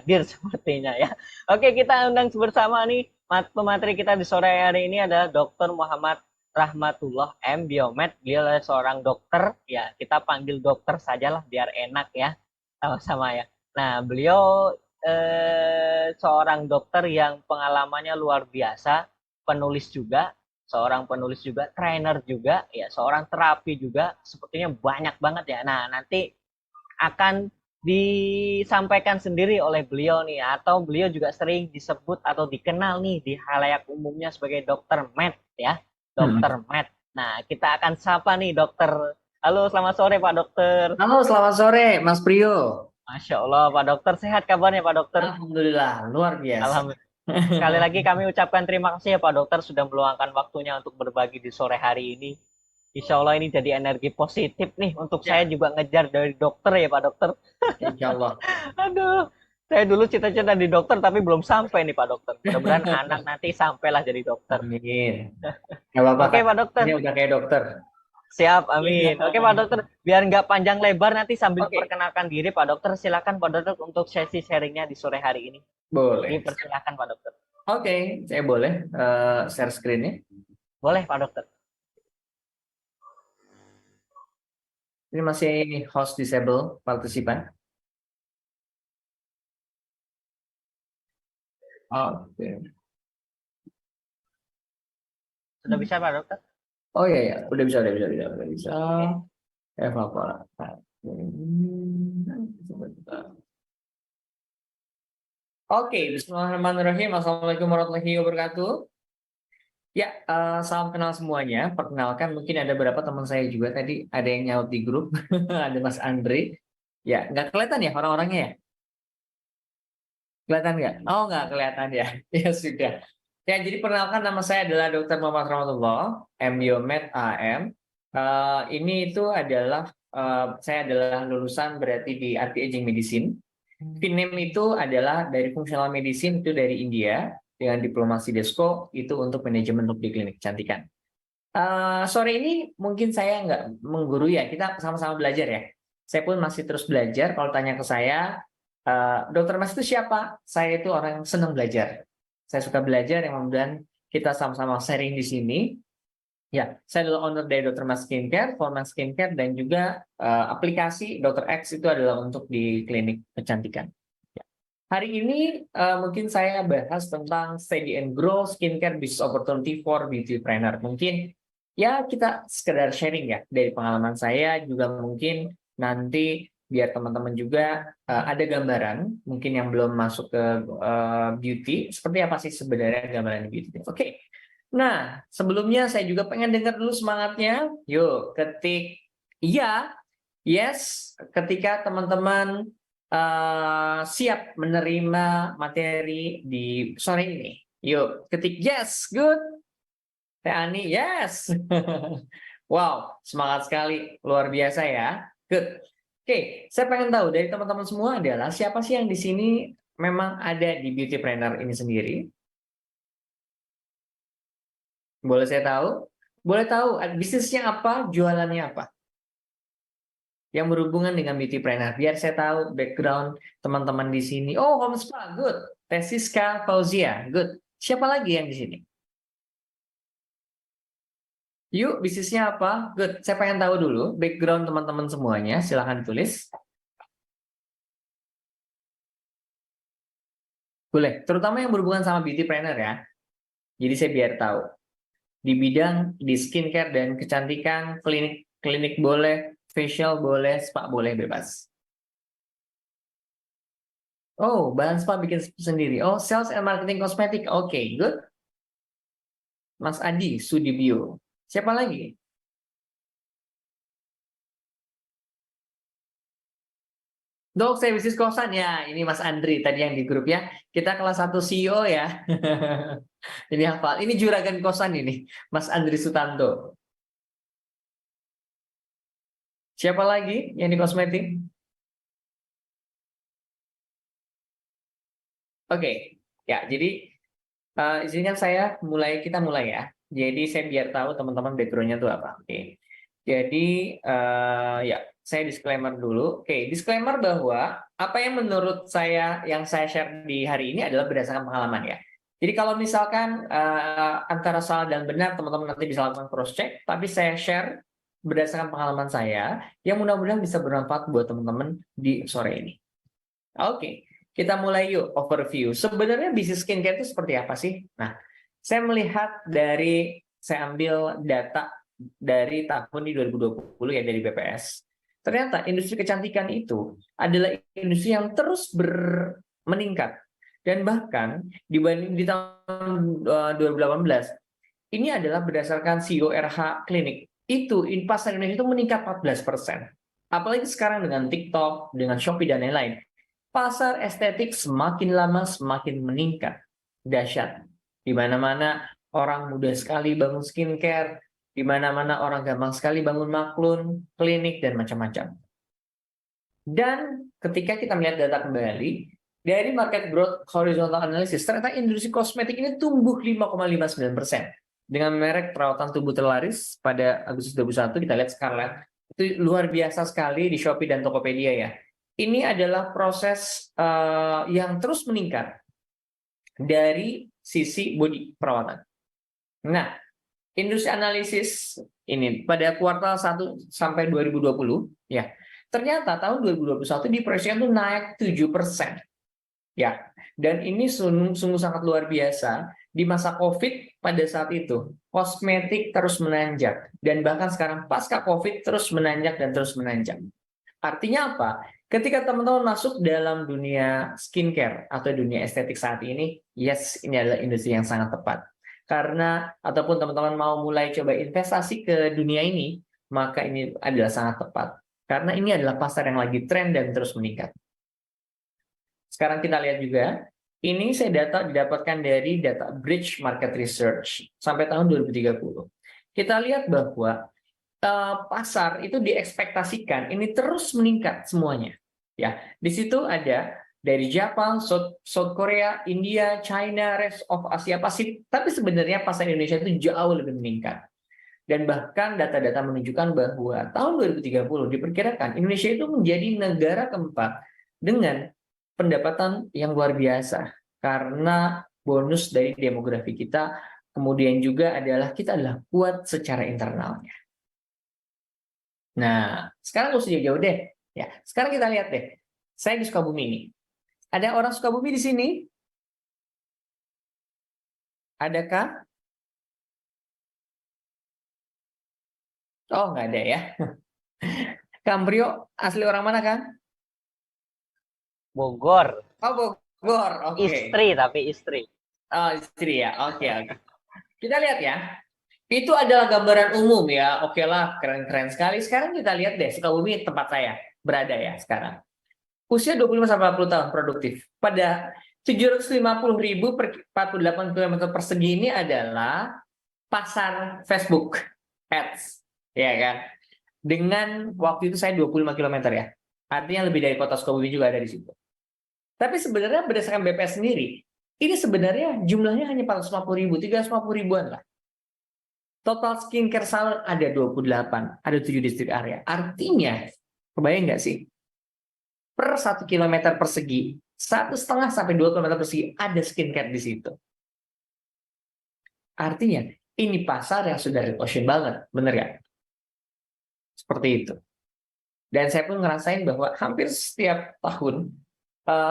Hadir sepertinya ya. Oke, kita undang bersama nih pemateri kita di sore hari ini adalah Dr. Muhammad Rahmatullah M. Biomed. Beliau adalah seorang dokter, ya kita panggil dokter sajalah biar enak ya, sama-sama ya. Nah, beliau seorang dokter yang pengalamannya luar biasa, penulis juga, seorang penulis juga, trainer juga, ya seorang terapi juga, sepertinya banyak banget ya. Nah, nanti akan disampaikan sendiri oleh beliau nih, atau beliau juga sering disebut atau dikenal nih di halayak umumnya sebagai dokter Med ya, Hmm. dokter Med. Nah, kita akan sapa nih dokter. Halo, selamat sore Pak Dokter. Halo, selamat sore, Mas Priyo. Masya Allah Pak Dokter, sehat kabarnya Pak Dokter? Alhamdulillah, luar biasa. Alhamdulillah. Sekali lagi kami ucapkan terima kasih ya Pak Dokter sudah meluangkan waktunya untuk berbagi di sore hari ini. Insya Allah ini jadi energi positif nih untuk saya Ya, juga ngejar dari dokter ya Pak Dokter. insya Allah. Aduh, saya dulu cita-cita di dokter tapi belum sampai nih Pak Dokter. Mudah-mudahan anak nanti sampailah jadi dokter. Amin. Gak apa-apa Oke kan, Pak Dokter, ini udah kayak dokter. siap, amin. Oke Pak Dokter, biar nggak panjang lebar nanti sambil Oke, memperkenalkan diri Pak Dokter, silakan Pak Dokter untuk sesi sharingnya di sore hari ini. boleh. Dipersilakan Pak Dokter. Oke, saya boleh share screen-nya. Boleh Pak Dokter. Ini masih host disable partisipan. Oke. Sudah bisa Pak Dokter? Oh iya ya, udah bisa, udah bisa, udah bisa. Oke. Evaluasi. Oke, Bismillahirrahmanirrahim. Assalamualaikum warahmatullahi wabarakatuh. Ya, salam kenal semuanya. Perkenalkan, mungkin ada beberapa teman saya juga tadi ada yang nyaut di grup, ada Mas Andre. Ya, nggak kelihatan ya orang-orangnya ya? Kelihatan nggak? Oh, nggak kelihatan ya. Ya sudah. Ya, jadi perkenalkan nama saya adalah Dr. Muhammad Rahmatullah, MBiomed AM. Ini itu adalah saya adalah lulusan berarti di Anti-Aging Medicine. FINEM itu adalah dari Functional Medicine itu dari India dengan diplomasi Desko itu untuk manajemen untuk di klinik kecantikan. Sore ini mungkin saya nggak menggurui ya, kita sama-sama belajar ya. Saya pun masih terus belajar. Kalau tanya ke saya, Dokter Mas itu siapa? Saya itu orang yang senang belajar. Saya suka belajar, yang kemudian kita sama-sama sharing di sini. Ya, saya adalah owner dari Dokter Mas Skincare, Forman Skincare, dan juga aplikasi Dokter X itu adalah untuk di klinik kecantikan. Ya. Hari ini mungkin saya bahas tentang Steady and Grow Skincare Business Opportunity for Beautypreneur. Mungkin ya kita sekedar sharing ya dari pengalaman saya, juga mungkin nanti biar teman-teman juga ada gambaran mungkin yang belum masuk ke beauty, seperti apa sih sebenarnya gambaran beauty. Oke. Nah, sebelumnya saya juga pengen dengar dulu semangatnya. Yuk, ketik iya, yes, ketika teman-teman siap menerima materi di sore ini. Yuk, ketik yes, good. Teh Ani, yes. Wow, semangat sekali, luar biasa ya. Good. Oke, saya pengen tahu dari teman-teman semua adalah siapa sih yang di sini memang ada di Beautypreneur ini sendiri? Boleh saya tahu? Boleh tahu bisnisnya apa, jualannya apa? Yang berhubungan dengan beautypreneur. Biar saya tahu background teman-teman di sini. Oh, home spa, good. Tesiska Fauzia, good. Siapa lagi yang di sini? Yuk, bisnisnya apa? Good. Saya pengen tahu dulu background teman-teman semuanya. Silahkan ditulis. Boleh. Terutama yang berhubungan sama beautypreneur ya. Jadi saya biar tahu. Di bidang di skincare dan kecantikan, klinik klinik boleh, facial boleh, spa boleh, bebas. Oh, bahan spa bikin sendiri. Oh, sales and marketing kosmetik. Oke, good. Mas Adi Sudibyo. Siapa lagi? Dok, saya bisnis kosan ya. Ini Mas Andri tadi yang di grup ya. Kita kelas 1 CEO ya. Ini hafal. Ini juragan kosan ini, Mas Andri Sutanto. Siapa lagi yang di kosmetik? Oke. Ya, jadi izinkan saya kita mulai ya. Jadi saya biar tahu teman-teman background-nya itu apa. Oke. Jadi ya, saya disclaimer dulu. Oke, disclaimer bahwa apa yang menurut saya yang saya share di hari ini adalah berdasarkan pengalaman ya. Jadi kalau misalkan antara salah dan benar, teman-teman nanti bisa lakukan cross check. Tapi saya share berdasarkan pengalaman saya yang mudah-mudahan bisa bermanfaat buat teman-teman di sore ini. Oke, kita mulai yuk overview. Sebenarnya bisnis skincare itu seperti apa sih? Nah, saya melihat saya ambil data dari tahun di 2020 ya dari BPS. Ternyata industri kecantikan itu adalah industri yang terus meningkat. Dan bahkan dibanding di tahun 2018, ini adalah berdasarkan CORH Klinik. Itu pasar Indonesia itu meningkat 14%. Apalagi sekarang dengan TikTok, dengan Shopee dan lain-lain. Pasar estetik semakin lama semakin meningkat. Dahsyat. Di mana-mana orang mudah sekali bangun skincare, di mana-mana orang gampang sekali bangun maklun, klinik, dan macam-macam. Dan ketika kita melihat data kembali, dari market growth horizontal analysis, ternyata industri kosmetik ini tumbuh 5,59%. Dengan merek perawatan tubuh terlaris pada Agustus 2021, kita lihat Scarlett, itu luar biasa sekali di Shopee dan Tokopedia ya. Ini adalah proses yang terus meningkat dari sisi body perawatan. Nah, industri analisis ini pada kuartal 1 sampai 2020 ya. Ternyata tahun 2021 diproyeksikan tuh naik 7%. Ya. Dan ini sungguh sangat luar biasa di masa Covid pada saat itu. Kosmetik terus menanjak dan bahkan sekarang pasca Covid terus menanjak dan terus menanjak. Artinya apa? Ketika teman-teman masuk dalam dunia skincare atau dunia estetik saat ini, yes, ini adalah industri yang sangat tepat. Karena, ataupun teman-teman mau mulai coba investasi ke dunia ini, maka ini adalah sangat tepat. Karena ini adalah pasar yang lagi tren dan terus meningkat. Sekarang kita lihat juga, ini saya didapatkan dari data Bridge Market Research sampai tahun 2030. Kita lihat bahwa pasar itu diekspektasikan ini terus meningkat semuanya. Ya, di situ ada dari Jepang, South Korea, India, China, rest of Asia Pasifik. Tapi sebenarnya pasar Indonesia itu jauh lebih meningkat. Dan bahkan data-data menunjukkan bahwa tahun 2030 diperkirakan Indonesia itu menjadi negara keempat dengan pendapatan yang luar biasa. Karena bonus dari demografi kita, kemudian juga adalah kita adalah kuat secara internalnya. Nah, sekarang nggak usah jauh-jauh deh. Ya, sekarang kita lihat deh. Saya di Sukabumi ini. Ada orang Sukabumi di sini? Adakah? Oh, nggak ada ya. Kang Brio, asli orang mana kan? Bogor. Oh, Bogor. Oke. Istri tapi istri. Oh, istri ya. Oke. Kita lihat ya. Itu adalah gambaran umum ya. Oke lah, keren-keren sekali. Sekarang kita lihat deh, Sukabumi tempat saya berada ya sekarang. Usia 25-40 tahun produktif. Pada 750.000 per 48 km persegi ini adalah pasar Facebook Ads. Ya kan? Dengan waktu itu saya 25 km ya. Artinya lebih dari kota Sukabumi juga ada di situ. Tapi sebenarnya berdasarkan BPS sendiri, ini sebenarnya jumlahnya hanya 450.000, 350.000-an lah. Total skincare salon ada 28, ada 7 distrik area. Artinya, kebayang nggak sih? Per 1 km persegi, 1,5 sampai 2 km persegi ada skincare di situ. Artinya, ini pasar yang sudah red ocean banget, bener nggak? Seperti itu. Dan saya pun ngerasain bahwa hampir setiap tahun,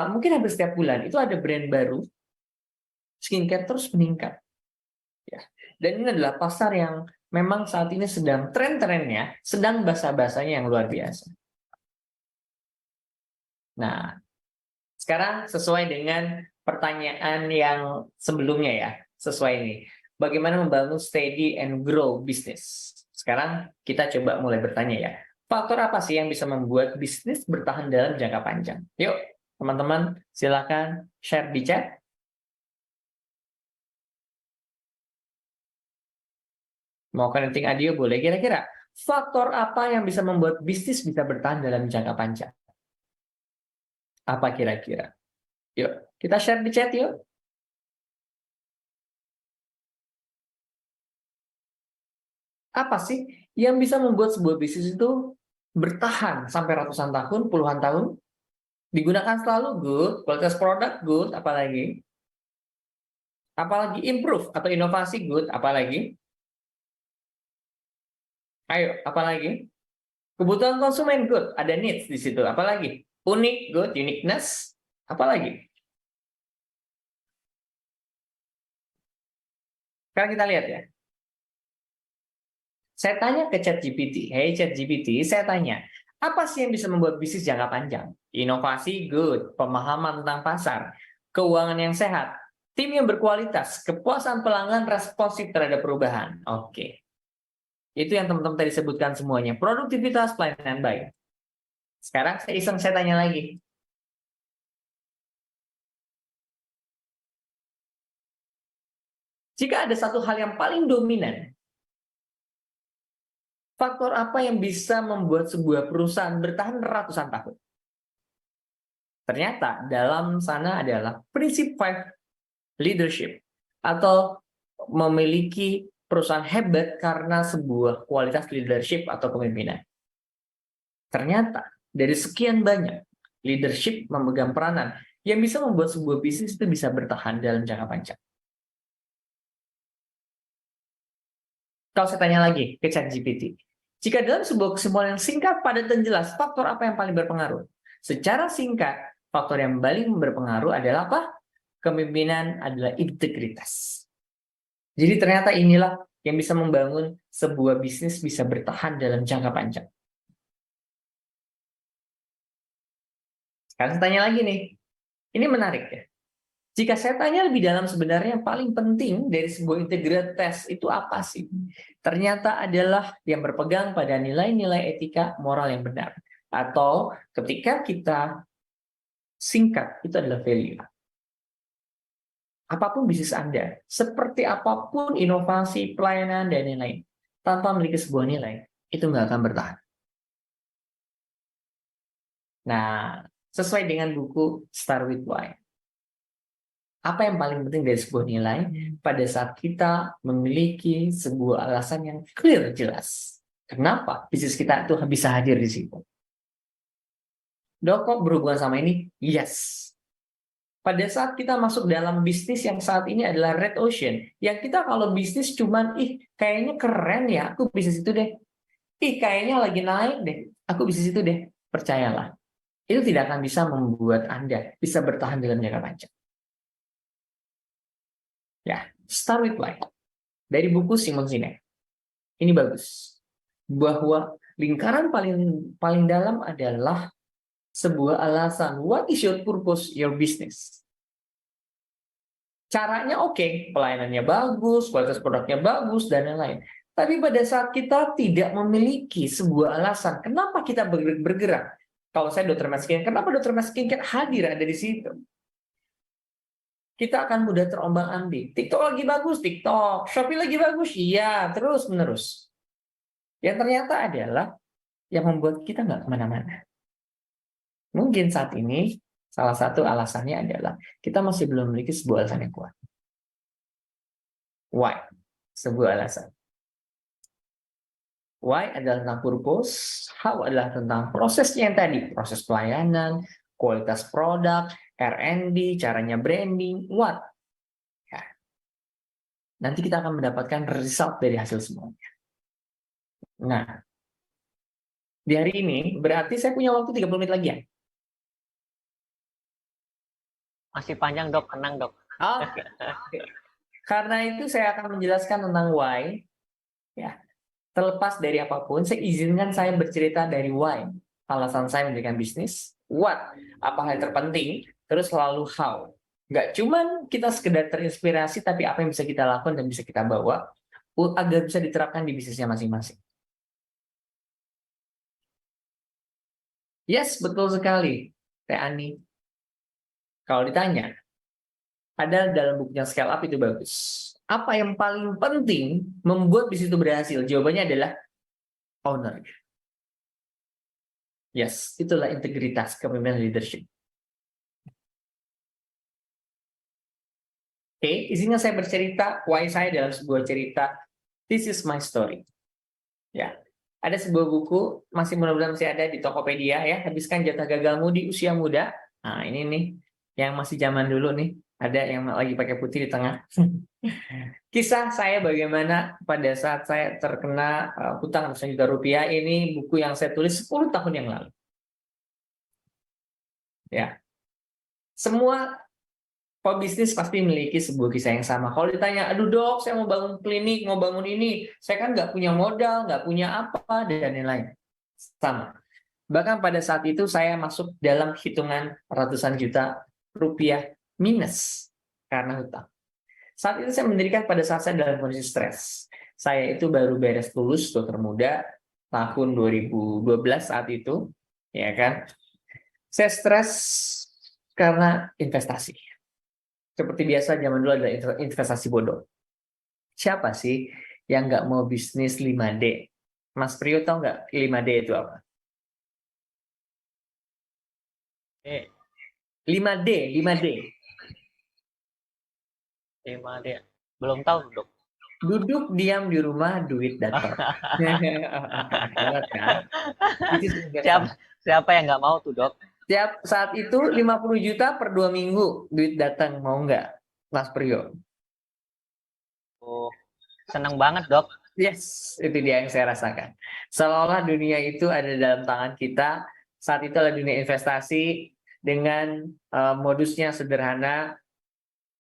mungkin hampir setiap bulan, itu ada brand baru, skincare terus meningkat. Ya. Dan ini adalah pasar yang memang saat ini sedang tren-trennya, sedang basa-basanya yang luar biasa. Nah, sekarang sesuai dengan pertanyaan yang sebelumnya ya, sesuai ini. Bagaimana membangun steady and grow bisnis? Sekarang kita coba mulai bertanya ya. Faktor apa sih yang bisa membuat bisnis bertahan dalam jangka panjang? Yuk, teman-teman, silakan share di chat. Mau connecting audio boleh. Kira-kira faktor apa yang bisa membuat bisnis bisa bertahan dalam jangka panjang? Apa kira-kira? Yuk, kita share di chat yuk. Apa sih yang bisa membuat sebuah bisnis itu bertahan sampai ratusan tahun, puluhan tahun, digunakan selalu good, kualitas produk good, apalagi improve atau inovasi good, apalagi ayo, apalagi kebutuhan konsumen good, ada needs di situ, apalagi unik good, uniqueness, apalagi. Sekarang kita lihat ya. Saya tanya ke ChatGPT, hey ChatGPT, saya tanya, apa sih yang bisa membuat bisnis jangka panjang? Inovasi good, pemahaman tentang pasar, keuangan yang sehat, tim yang berkualitas, kepuasan pelanggan responsif terhadap perubahan. Oke. Itu yang teman-teman tadi sebutkan semuanya. Produktivitas, pelayanan baik. Sekarang saya tanya lagi. Jika ada satu hal yang paling dominan, faktor apa yang bisa membuat sebuah perusahaan bertahan ratusan tahun? Ternyata dalam sana adalah prinsip five leadership atau memiliki perusahaan hebat karena sebuah kualitas leadership atau kepemimpinan. Ternyata dari sekian banyak leadership memegang peranan yang bisa membuat sebuah bisnis itu bisa bertahan dalam jangka panjang. Kalau saya tanya lagi ke ChatGPT, jika dalam sebuah kesimpulan yang singkat, padat, dan jelas, faktor apa yang paling berpengaruh? Secara singkat, faktor yang paling berpengaruh adalah apa? Kepemimpinan adalah integritas. Jadi ternyata inilah yang bisa membangun sebuah bisnis bisa bertahan dalam jangka panjang. Sekarang saya tanya lagi nih, ini menarik ya. Jika saya tanya lebih dalam, sebenarnya yang paling penting dari sebuah integritas itu apa sih? Ternyata adalah yang berpegang pada nilai-nilai etika moral yang benar. Atau ketika kita singkat, itu adalah value. Apapun bisnis Anda, seperti apapun inovasi, pelayanan, dan lain-lain, tanpa memiliki sebuah nilai, itu nggak akan bertahan. Nah, sesuai dengan buku Start With Why. Apa yang paling penting dari sebuah nilai pada saat kita memiliki sebuah alasan yang clear, jelas. Kenapa bisnis kita itu bisa hadir di situ? Dok, kok berhubungan sama ini? Yes. Pada saat kita masuk dalam bisnis yang saat ini adalah red ocean, yang kita kalau bisnis cuman, kayaknya keren ya, aku bisnis itu deh. Kayaknya lagi naik deh, aku bisnis itu deh. Percayalah, itu tidak akan bisa membuat Anda bisa bertahan dalam jangka panjang. Ya, Start With Why. Dari buku Simon Sinek. Ini bagus. Bahwa lingkaran paling dalam adalah sebuah alasan. What is your purpose, your business? Caranya oke, pelayanannya bagus, kualitas produknya bagus, dan lain-lain. Tapi pada saat kita tidak memiliki sebuah alasan, kenapa kita bergerak? Kalau saya dokter Maskin, kenapa dokter Maskin hadir ada di situ? Kita akan mudah terombang-ambing. TikTok lagi bagus, TikTok. Shopee lagi bagus, iya. Terus-menerus. Yang ternyata adalah yang membuat kita nggak kemana-mana. Mungkin saat ini, salah satu alasannya adalah kita masih belum memiliki sebuah alasan yang kuat. Why? Sebuah alasan. Why adalah tentang purpose, how adalah tentang prosesnya yang tadi. Proses pelayanan, kualitas produk, R&D, caranya branding, what? Ya. Nanti kita akan mendapatkan result dari hasil semuanya. Nah, di hari ini berarti saya punya waktu 30 menit lagi ya? Masih panjang dok, tenang dok. Oke. Karena itu saya akan menjelaskan tentang why. Ya, terlepas dari apapun, saya izinkan saya bercerita dari why. Alasan saya mendirikan bisnis, what, apa hal terpenting, terus lalu how. Nggak cuman kita sekedar terinspirasi, tapi apa yang bisa kita lakukan dan bisa kita bawa agar bisa diterapkan di bisnisnya masing-masing. Yes, betul sekali, Teh Ani. Kalau ditanya, ada dalam bukunya Scale Up itu bagus. Apa yang paling penting membuat bisnis itu berhasil? Jawabannya adalah owner. Yes, itulah integritas kepemimpinan leadership. Oke, izinnya saya bercerita why saya dalam sebuah cerita. This is my story. Ya, Ada sebuah buku, masih mudah-mudahan masih ada di Tokopedia ya, Habiskan Jatah Gagalmu di Usia Muda. Nah, ini nih yang masih zaman dulu nih, ada yang lagi pakai putih di tengah. Kisah saya bagaimana pada saat saya terkena hutang ratusan juta rupiah, ini buku yang saya tulis 10 tahun yang lalu. Ya, semua pebisnis pasti memiliki sebuah kisah yang sama. Kalau ditanya, aduh dok, saya mau bangun klinik, mau bangun ini, saya kan nggak punya modal, nggak punya apa, dan lain-lain. Sama. Bahkan pada saat itu saya masuk dalam hitungan ratusan juta rupiah minus karena hutang. Saat itu saya mendirikan pada saat saya dalam kondisi stres. Saya itu baru beres lulus dokter muda tahun 2012 saat itu, ya kan? Saya stres karena investasi. Seperti biasa zaman dulu ada investasi bodoh. Siapa sih yang nggak mau bisnis 5D? Mas Priyo tahu nggak 5D itu apa? 5D, 5D. 5D. Belum tahu, Dok. Duduk diam di rumah, duit datang. Ingat kan? Siapa yang nggak mau tuh, Dok? Tiap saat itu 50 juta per 2 minggu duit datang, mau nggak, Mas Priyo? Oh, senang banget, Dok. Yes, itu dia yang saya rasakan. Seolah-olah dunia itu ada dalam tangan kita. Saat itu adalah dunia investasi dengan modusnya sederhana.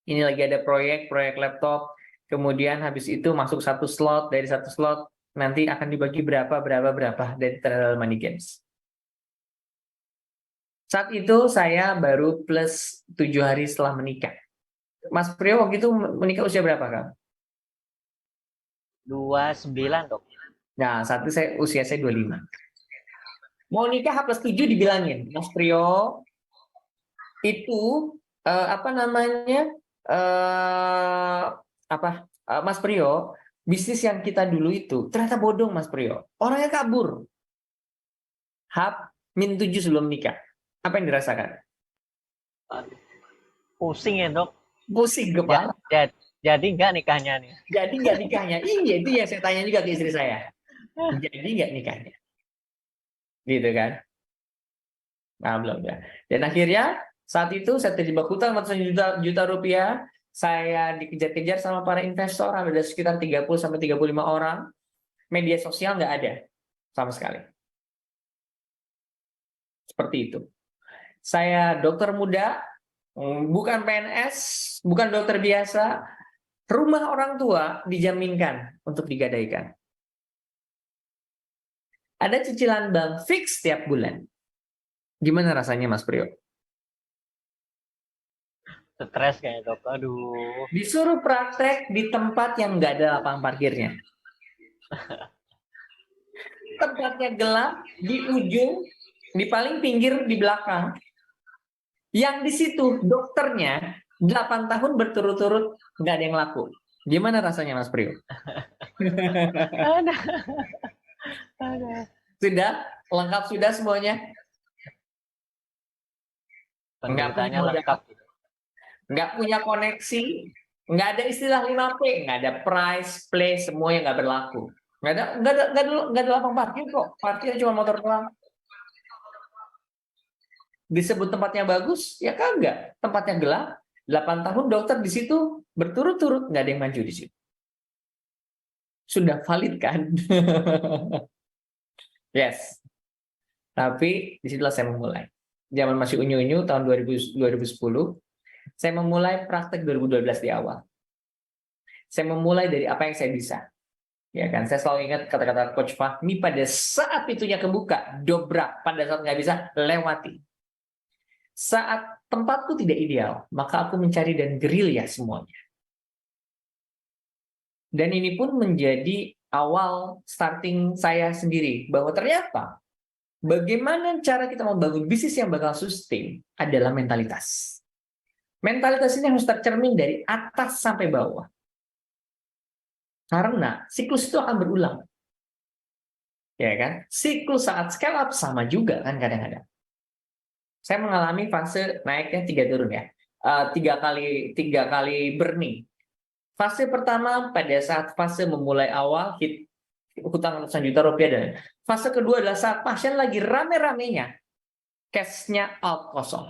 Ini lagi ada proyek laptop. Kemudian habis itu masuk satu slot, dari satu slot nanti akan dibagi berapa dari Traditional Money Games. Saat itu saya baru plus 7 hari setelah menikah. Mas Priyo waktu itu menikah usia berapa, Kak? 29, Dok. Nah, saat itu usia saya 25. Mau nikah H+7 dibilangin, Mas Priyo, itu apa namanya? Mas Priyo, bisnis yang kita dulu itu ternyata bodong, Mas Priyo. Orangnya kabur. H-7 sebelum nikah. Apa yang dirasakan? Pusing ya, Dok. Pusing kepala. Jadi nggak nikahnya nih? Jadi nggak nikahnya. Iya, itu yang saya tanya juga ke istri saya. Jadi nggak nikahnya? Gitu kan? Nah, belum ya. Dan akhirnya saat itu saya terjebak hutang ratusan juta rupiah. Saya dikejar-kejar sama para investor, ada sekitar 30-35 orang. Media sosial nggak ada sama sekali. Seperti itu. Saya dokter muda, bukan PNS, bukan dokter biasa. Rumah orang tua dijaminkan untuk digadaikan. Ada cicilan bank fix setiap bulan. Gimana rasanya, Mas Priyo? Stres kayaknya, Dok. Aduh. Disuruh praktek di tempat yang nggak ada lapangan parkirnya. Tempatnya gelap, di ujung, di paling pinggir, di belakang. Yang di situ dokternya 8 tahun berturut-turut nggak ada yang laku. Gimana rasanya, Mas Priyo? Sudah? Lengkap sudah semuanya? Penderitanya lengkap. Nggak punya koneksi, nggak ada istilah 5P, nggak ada price, play, semuanya nggak berlaku. Nggak ada lapang parkir kok. Parkir cuma motor doang. Disebut tempatnya bagus, ya kagak. Tempatnya gelap, 8 tahun dokter di situ berturut-turut nggak ada yang maju di situ. Sudah valid kan? Yes. Tapi disitulah saya memulai. Zaman masih unyu-unyu tahun 2010, saya memulai praktek 2012 di awal. Saya memulai dari apa yang saya bisa. Ya kan, saya selalu ingat kata-kata Coach Fahmi, pada saat pintunya kebuka, dobrak. Pada saat nggak bisa, lewati. Saat tempatku tidak ideal, maka aku mencari dan gerilya semuanya. Dan ini pun menjadi awal starting saya sendiri, bahwa ternyata bagaimana cara kita membangun bisnis yang bakal sustain adalah mentalitas. Mentalitas ini harus tercermin dari atas sampai bawah. Karena siklus itu akan berulang. Ya kan? Siklus saat scale up sama juga kan kadang-kadang. Saya mengalami fase naiknya 3 turun ya. 3 kali burning. Fase pertama pada saat fase memulai awal hit hutang ratusan juta rupiah. Dan fase kedua adalah saat pasien lagi rame-ramenya, cash-nya out kosong.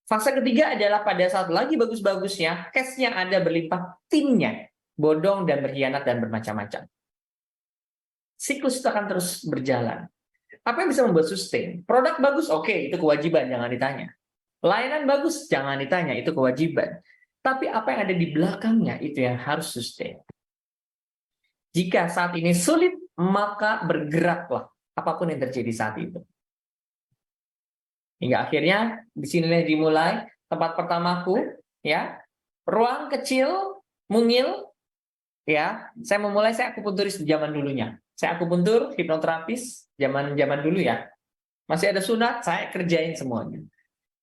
Fase ketiga adalah pada saat lagi bagus-bagusnya, cash-nya ada berlimpah, timnya bodong dan berkhianat dan bermacam-macam. Siklus itu akan terus berjalan. Apa yang bisa membuat sustain? Produk bagus, oke, itu kewajiban, jangan ditanya. Layanan bagus, jangan ditanya, itu kewajiban. Tapi apa yang ada di belakangnya, itu yang harus sustain. Jika saat ini sulit, maka bergeraklah apapun yang terjadi saat itu. Hingga akhirnya di sinilah dimulai tempat pertamaku, ya, ruang kecil, mungil, ya. Saya memulai, saya akupunturis di zaman dulunya. Saya akupuntur, hipnoterapis, zaman dulu ya. Masih ada sunat, saya kerjain semuanya.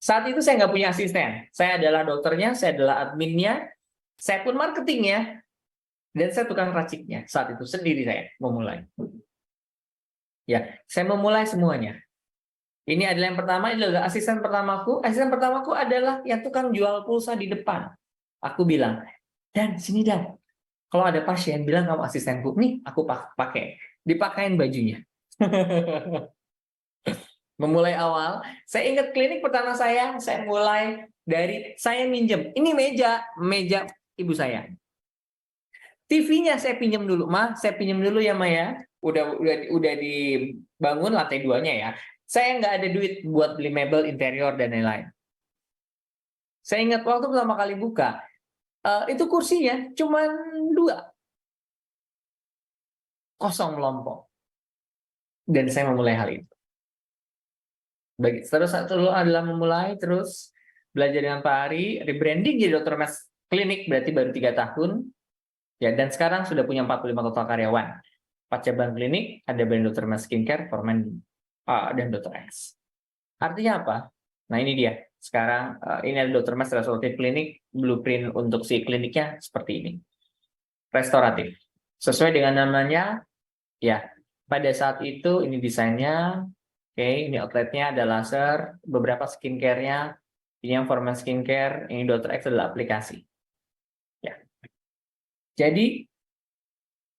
Saat itu saya nggak punya asisten. Saya adalah dokternya, saya adalah adminnya, saya pun marketingnya, dan saya tukang raciknya. Saat itu sendiri saya memulai. Ya, saya memulai semuanya. Ini adalah yang pertama, ini adalah asisten pertamaku. Asisten pertamaku adalah yang tukang jual pulsa di depan. Aku bilang, Dan, sini Dan. Kalau ada pasien bilang kamu asistenku, nih aku pakai. Dipakain bajunya. Memulai awal, saya ingat klinik pertama saya mulai dari saya minjem. Ini meja ibu saya. TV-nya saya pinjam dulu, Ma. Saya pinjam dulu ya, Ma ya. Udah dibangun lantai 2-nya ya. Saya nggak ada duit buat beli mebel interior dan lain-lain. Saya ingat waktu pertama kali buka, itu kursinya cuma 2. Kosong melompong. Dan saya memulai hal itu. Terus satu adalah memulai, terus belajar dengan Pak Ari, rebranding jadi Dr. Mas Klinik, berarti baru 3 tahun. Ya, dan sekarang sudah punya 45 total karyawan. 4 cabang klinik, ada brand Dr. Mas Skincare, Formen, dan Dr. X. Artinya apa? Nah ini dia. Sekarang ini ada Dr. Mas Restoratif Klinik, blueprint untuk si kliniknya seperti ini. Restoratif. Sesuai dengan namanya, ya. Pada saat itu ini desainnya, oke, ini outletnya ada laser, beberapa skincare-nya, ini yang Formen Skincare, ini Dr. X adalah aplikasi. Ya. Jadi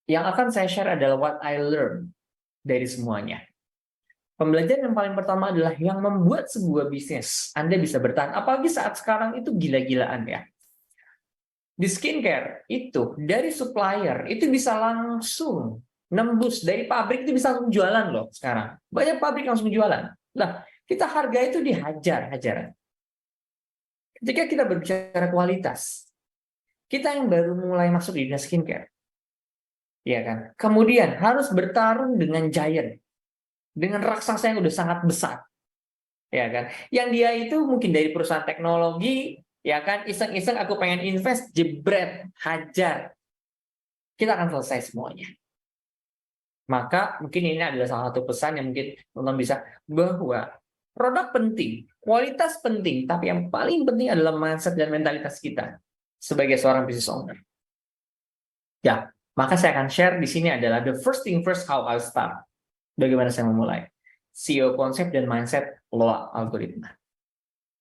yang akan saya share adalah what I learned dari semuanya. Pembelajaran yang paling pertama adalah yang membuat sebuah bisnis Anda bisa bertahan. Apalagi saat sekarang itu gila-gilaan ya. Di skincare itu, dari supplier, itu bisa langsung nembus. Dari pabrik itu bisa langsung jualan loh sekarang. Banyak pabrik langsung jualan. Nah, kita harga itu dihajar-hajaran. Ketika kita berbicara kualitas, kita yang baru mulai masuk di dunia skincare, ya kan? Kemudian harus bertarung dengan giant, dengan raksasa yang udah sangat besar, ya kan? Yang dia itu mungkin dari perusahaan teknologi, ya kan? Iseng-iseng aku pengen invest, jebret, hajar, kita akan selesai semuanya. Maka mungkin ini adalah salah satu pesan yang mungkin teman-teman bisa, bahwa produk penting, kualitas penting, tapi yang paling penting adalah mindset dan mentalitas kita sebagai seorang business owner. Ya, maka saya akan share di sini adalah the first thing first, how I start. Bagaimana saya memulai CEO konsep dan mindset loa algoritma.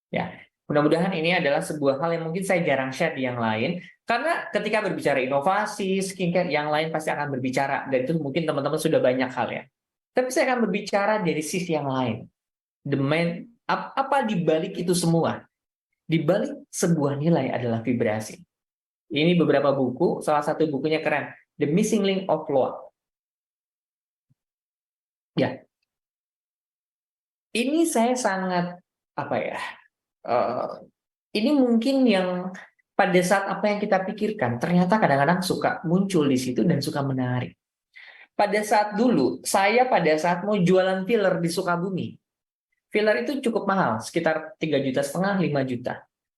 Ya, mudah-mudahan ini adalah sebuah hal yang mungkin saya jarang share di yang lain, karena ketika berbicara inovasi, skincare, yang lain pasti akan berbicara, dan itu mungkin teman-teman sudah banyak hal ya. Tapi saya akan berbicara dari sisi yang lain. Apa di balik itu semua? Di balik sebuah nilai adalah vibrasi. Ini beberapa buku, salah satu bukunya keren, The Missing Link of Loa. Ya, ini saya sangat ini mungkin yang pada saat apa yang kita pikirkan ternyata kadang-kadang suka muncul di situ dan suka menarik. Pada saat dulu, saya pada saat mau jualan filler di Sukabumi, filler itu cukup mahal, sekitar 3,5 juta, 5 juta.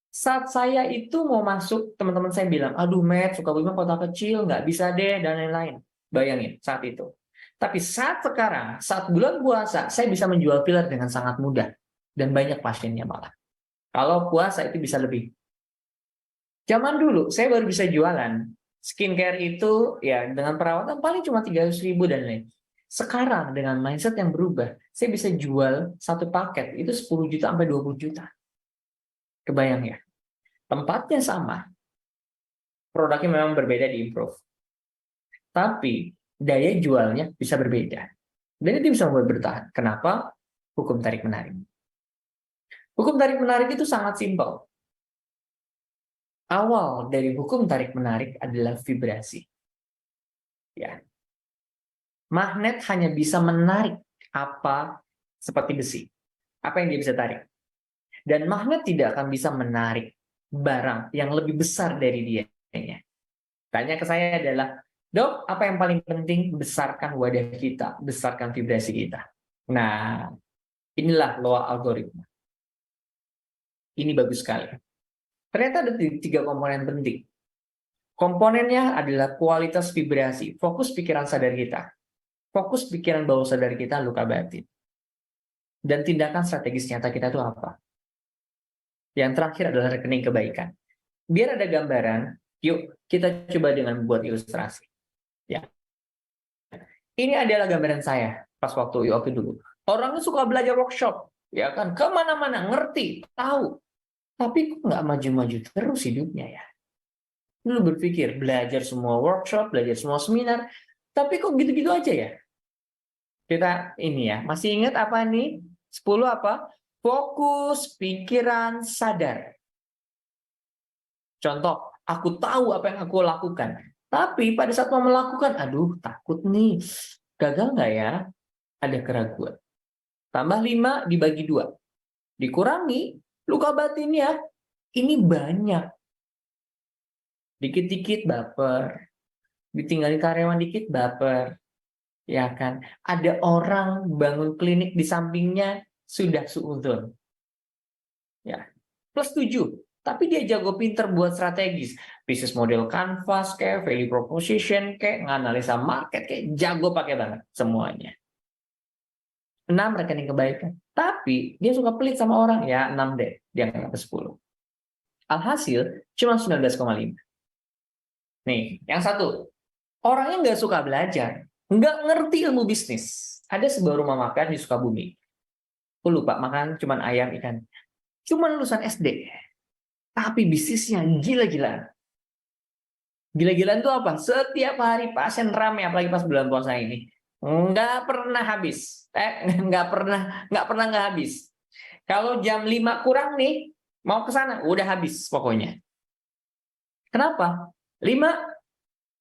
Saat saya itu mau masuk, teman-teman saya bilang, aduh Matt, Sukabumi kota kecil, nggak bisa deh, dan lain-lain. Bayangin, saat itu. Tapi saat sekarang, saat bulan puasa, saya bisa menjual filler dengan sangat mudah. Dan banyak pasiennya malah. Kalau puasa itu bisa lebih. Zaman dulu, saya baru bisa jualan. Skincare itu ya dengan perawatan paling cuma 300.000 dan lain. Sekarang dengan mindset yang berubah, saya bisa jual satu paket itu 10 juta sampai 20 juta. Kebayang ya? Tempatnya sama. Produknya memang berbeda di improve. Tapi daya jualnya bisa berbeda. Dan itu bisa membuat bertahan. Kenapa? Hukum tarik-menarik. Hukum tarik-menarik itu sangat simpel. Awal dari hukum tarik-menarik adalah vibrasi. Ya. Magnet hanya bisa menarik apa seperti besi. Apa yang dia bisa tarik. Dan magnet tidak akan bisa menarik barang yang lebih besar dari dia. Tanya ke saya adalah, Dok, apa yang paling penting? Besarkan wadah kita, besarkan vibrasi kita. Nah, inilah law algoritma. Ini bagus sekali. Ternyata ada 3 komponen penting. Komponennya adalah kualitas vibrasi, fokus pikiran sadar kita, fokus pikiran bawah sadar kita, luka batin. Dan tindakan strategis nyata kita itu apa? Yang terakhir adalah rekening kebaikan. Biar ada gambaran, yuk kita coba dengan buat ilustrasi. Ya. Ini adalah gambaran saya pas waktu dulu. Orangnya suka belajar workshop, ya kan, kemana-mana, ngerti, tahu. Tapi kok nggak maju-maju terus hidupnya ya? Lu berpikir, belajar semua workshop, belajar semua seminar, tapi kok gitu-gitu aja ya? Kita ini ya, masih ingat apa nih? 10 apa? Fokus, pikiran, sadar. Contoh, aku tahu apa yang aku lakukan. Tapi pada saat mau melakukan, aduh takut nih. Gagal nggak ya? Ada keraguan. Tambah 5 dibagi 2. Dikurangi, luka batinnya ini banyak. Dikit-dikit baper. Ditinggalin karyawan dikit baper. Ya kan? Ada orang bangun klinik di sampingnya sudah suudzon. Ya. Plus 7. Tapi dia jago pinter buat strategis. Bisnis model canvas, kayak value proposition, kayak nganalisa market, kayak jago pakai banget semuanya. 6 rekening kebaikan. Tapi dia suka pelit sama orang. Ya 6 deh. Dia nggak ke 10. Alhasil cuma 19,5. Nih, yang satu. Orangnya nggak suka belajar. Nggak ngerti ilmu bisnis. Ada sebuah rumah makan di Sukabumi. Aku lupa makan cuman ayam ikan. Cuman lulusan SD. Tapi bisnisnya gila-gilaan. Gila-gilaan itu apa? Setiap hari pasien ramai, apalagi pas bulan puasa ini. Nggak pernah habis. Nggak pernah nggak habis. Kalau jam 5 kurang nih, mau ke sana, udah habis pokoknya. Kenapa? 5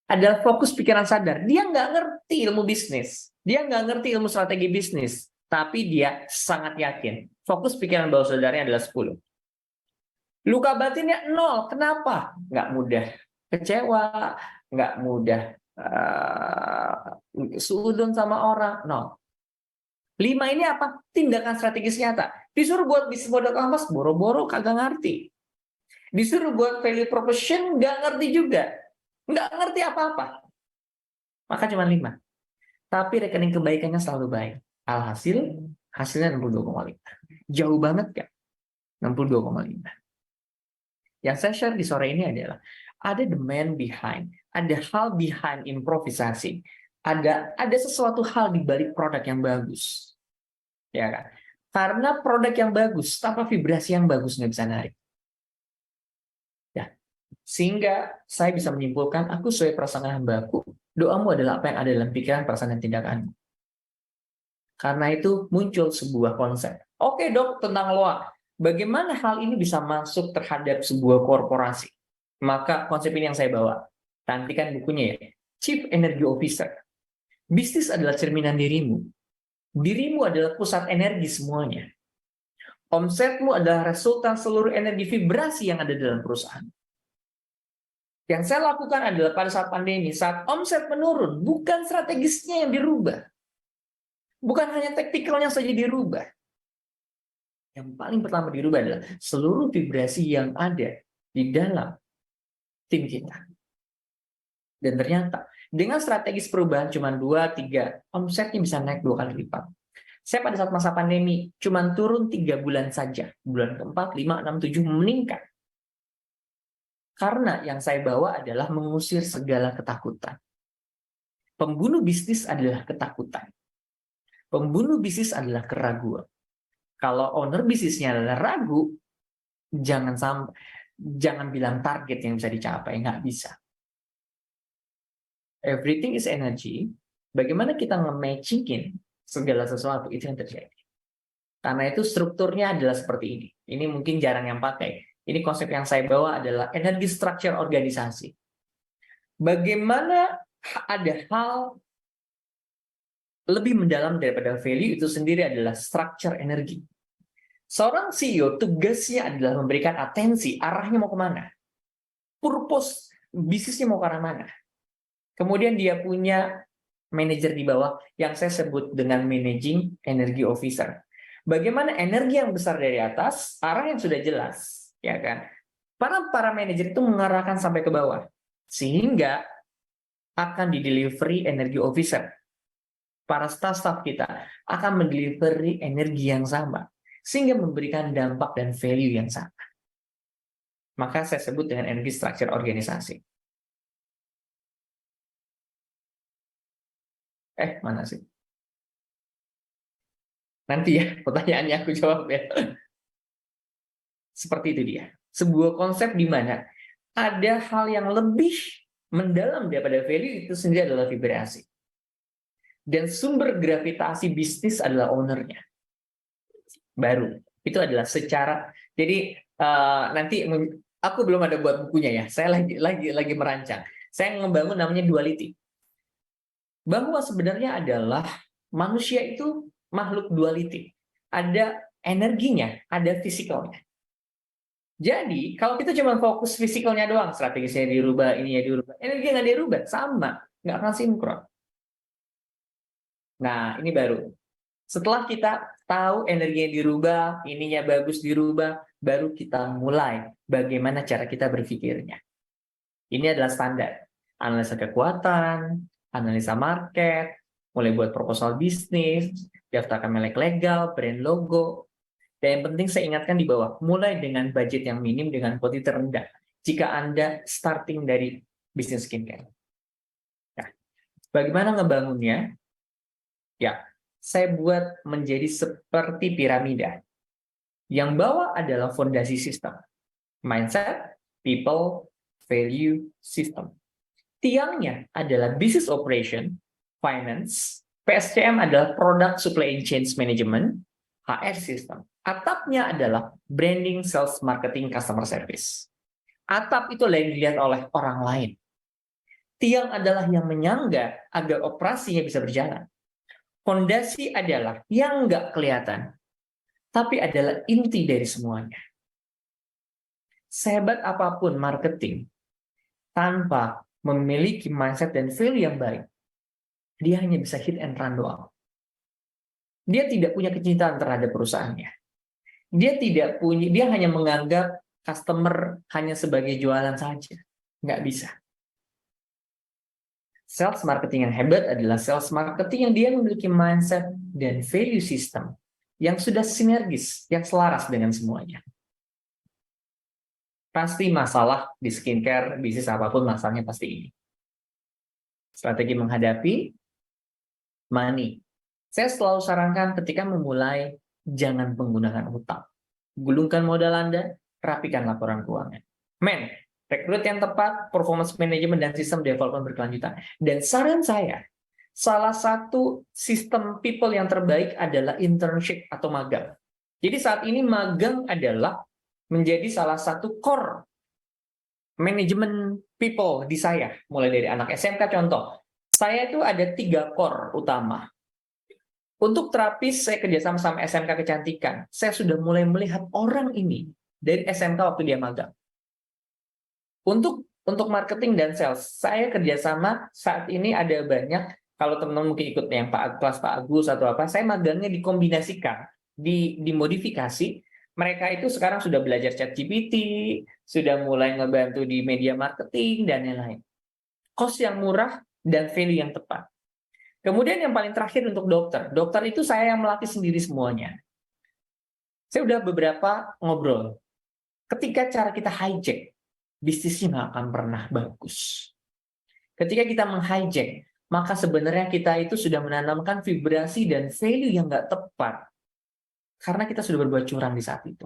adalah fokus pikiran sadar. Dia nggak ngerti ilmu bisnis. Dia nggak ngerti ilmu strategi bisnis. Tapi dia sangat yakin. Fokus pikiran bawah sadarnya adalah 10. Luka batinnya 0. Kenapa? Nggak mudah kecewa, nggak mudah suudon sama orang. 0. 5 ini apa? Tindakan strategis nyata. Disuruh buat bisnis model canvas, boro-boro kagak ngerti. Disuruh buat value proposition, nggak ngerti juga. Nggak ngerti apa-apa. Maka cuma 5. Tapi rekening kebaikannya selalu baik. Alhasil, hasilnya 62,5. Jauh banget kan? 62,5. Yang saya share di sore ini adalah ada the man behind, ada hal behind improvisasi, ada sesuatu hal di balik produk yang bagus, ya kan? Karena produk yang bagus tanpa vibrasi yang bagus nggak bisa narik. Ya, sehingga saya bisa menyimpulkan aku sesuai perasaan hambaku. Doamu adalah apa yang ada dalam pikiran, perasaan, dan tindakanmu. Karena itu muncul sebuah konsep. Oke dok, tentang loa. Bagaimana hal ini bisa masuk terhadap sebuah korporasi? Maka konsep ini yang saya bawa. Nantikan bukunya ya. Chief Energy Officer. Bisnis adalah cerminan dirimu. Dirimu adalah pusat energi semuanya. Omsetmu adalah resultan seluruh energi vibrasi yang ada dalam perusahaan. Yang saya lakukan adalah pada saat pandemi, saat omset menurun, bukan strategisnya yang dirubah. Bukan hanya taktikalnya saja dirubah. Yang paling pertama dirubah adalah seluruh vibrasi yang ada di dalam tim kita. Dan ternyata dengan strategis perubahan cuma 2-3, omsetnya bisa naik 2 kali lipat. Saya pada saat masa pandemi cuma turun 3 bulan saja. Bulan keempat, 5, 6, 7 meningkat. Karena yang saya bawa adalah mengusir segala ketakutan. Pembunuh bisnis adalah ketakutan. Pembunuh bisnis adalah keraguan. Kalau owner bisnisnya adalah ragu, jangan bilang target yang bisa dicapai, nggak bisa. Everything is energy. Bagaimana kita nge-matchingin segala sesuatu, itu yang terjadi. Karena itu strukturnya adalah seperti ini. Ini mungkin jarang yang pakai. Ini konsep yang saya bawa adalah energi structure organisasi. Bagaimana ada hal lebih mendalam daripada value itu sendiri adalah structure energi. Seorang CEO tugasnya adalah memberikan atensi, arahnya mau kemana. Purpose bisnisnya mau ke arah mana. Kemudian dia punya manajer di bawah yang saya sebut dengan managing energy officer. Bagaimana energi yang besar dari atas, arah yang sudah jelas, ya kan? Para manajer itu mengarahkan sampai ke bawah, sehingga akan didelivery energy officer. Para staff-staff kita akan mendelivery energi yang sama, sehingga memberikan dampak dan value yang sama. Maka saya sebut dengan energi structure organisasi. Mana sih? Nanti ya, pertanyaannya aku jawab ya. Seperti itu dia. Sebuah konsep di mana ada hal yang lebih mendalam daripada value, itu sendiri adalah vibrasi. Dan sumber gravitasi bisnis adalah ownernya. Baru. Itu adalah secara, jadi nanti aku belum ada buat bukunya ya. Saya lagi merancang. Saya membangun namanya duality. Bahwa sebenarnya adalah manusia itu makhluk duality. Ada energinya, ada fisikalnya. Jadi, kalau kita cuma fokus fisikalnya doang, strategisnya dirubah, ininya dirubah, energi nggak dirubah, sama, nggak akan sinkron. Nah, ini baru. Setelah kita tahu energinya dirubah, ininya bagus dirubah, baru kita mulai bagaimana cara kita berpikirnya. Ini adalah standar. Analisa kekuatan, analisa market, mulai buat proposal bisnis, daftarkan merek legal, brand logo. Dan yang penting saya ingatkan di bawah, mulai dengan budget yang minim dengan quantity terendah. Jika Anda starting dari bisnis skincare. Nah, bagaimana ngebangunnya? Ya, saya buat menjadi seperti piramida. Yang bawah adalah fondasi sistem. Mindset, people, value, system. Tiangnya adalah business operation, finance, PSCM adalah product supply chain management, HR system. Atapnya adalah branding, sales, marketing, customer service. Atap itu yang dilihat oleh orang lain. Tiang adalah yang menyangga agar operasinya bisa berjalan. Fondasi adalah yang nggak kelihatan, tapi adalah inti dari semuanya. Sehebat apapun marketing, tanpa memiliki mindset dan value yang baik, dia hanya bisa hit and run doang. Dia tidak punya kecintaan terhadap perusahaannya. Dia hanya menganggap customer hanya sebagai jualan saja. Nggak bisa. Sales marketing yang hebat adalah sales marketing yang dia memiliki mindset dan value system yang sudah sinergis, yang selaras dengan semuanya. Pasti masalah di skincare, bisnis apapun masalahnya pasti ini. Strategi menghadapi money. Saya selalu sarankan ketika memulai, jangan menggunakan utang. Gulungkan modal Anda, rapikan laporan keuangan. Rekrut yang tepat, performance management, dan sistem development berkelanjutan. Dan saran saya, salah satu sistem people yang terbaik adalah internship atau magang. Jadi saat ini magang adalah menjadi salah satu core manajemen people di saya. Mulai dari anak SMK contoh. Saya itu ada 3 core utama. Untuk terapis, saya kerjasama sama SMK Kecantikan. Saya sudah mulai melihat orang ini dari SMK waktu dia magang. Untuk marketing dan sales, saya kerjasama saat ini ada banyak, kalau teman-teman mungkin ikut yang kelas Pak Agus atau apa, saya magangnya dikombinasikan, dimodifikasi. Mereka itu sekarang sudah belajar ChatGPT, sudah mulai ngebantu di media marketing, dan lain-lain. Cost yang murah dan value yang tepat. Kemudian yang paling terakhir untuk dokter. Dokter itu saya yang melatih sendiri semuanya. Saya udah beberapa ngobrol. Ketika cara kita hijack, bisnisnya nggak akan pernah bagus. Ketika kita menghijack, maka sebenarnya kita itu sudah menanamkan vibrasi dan value yang nggak tepat. Karena kita sudah berbuat curang di saat itu.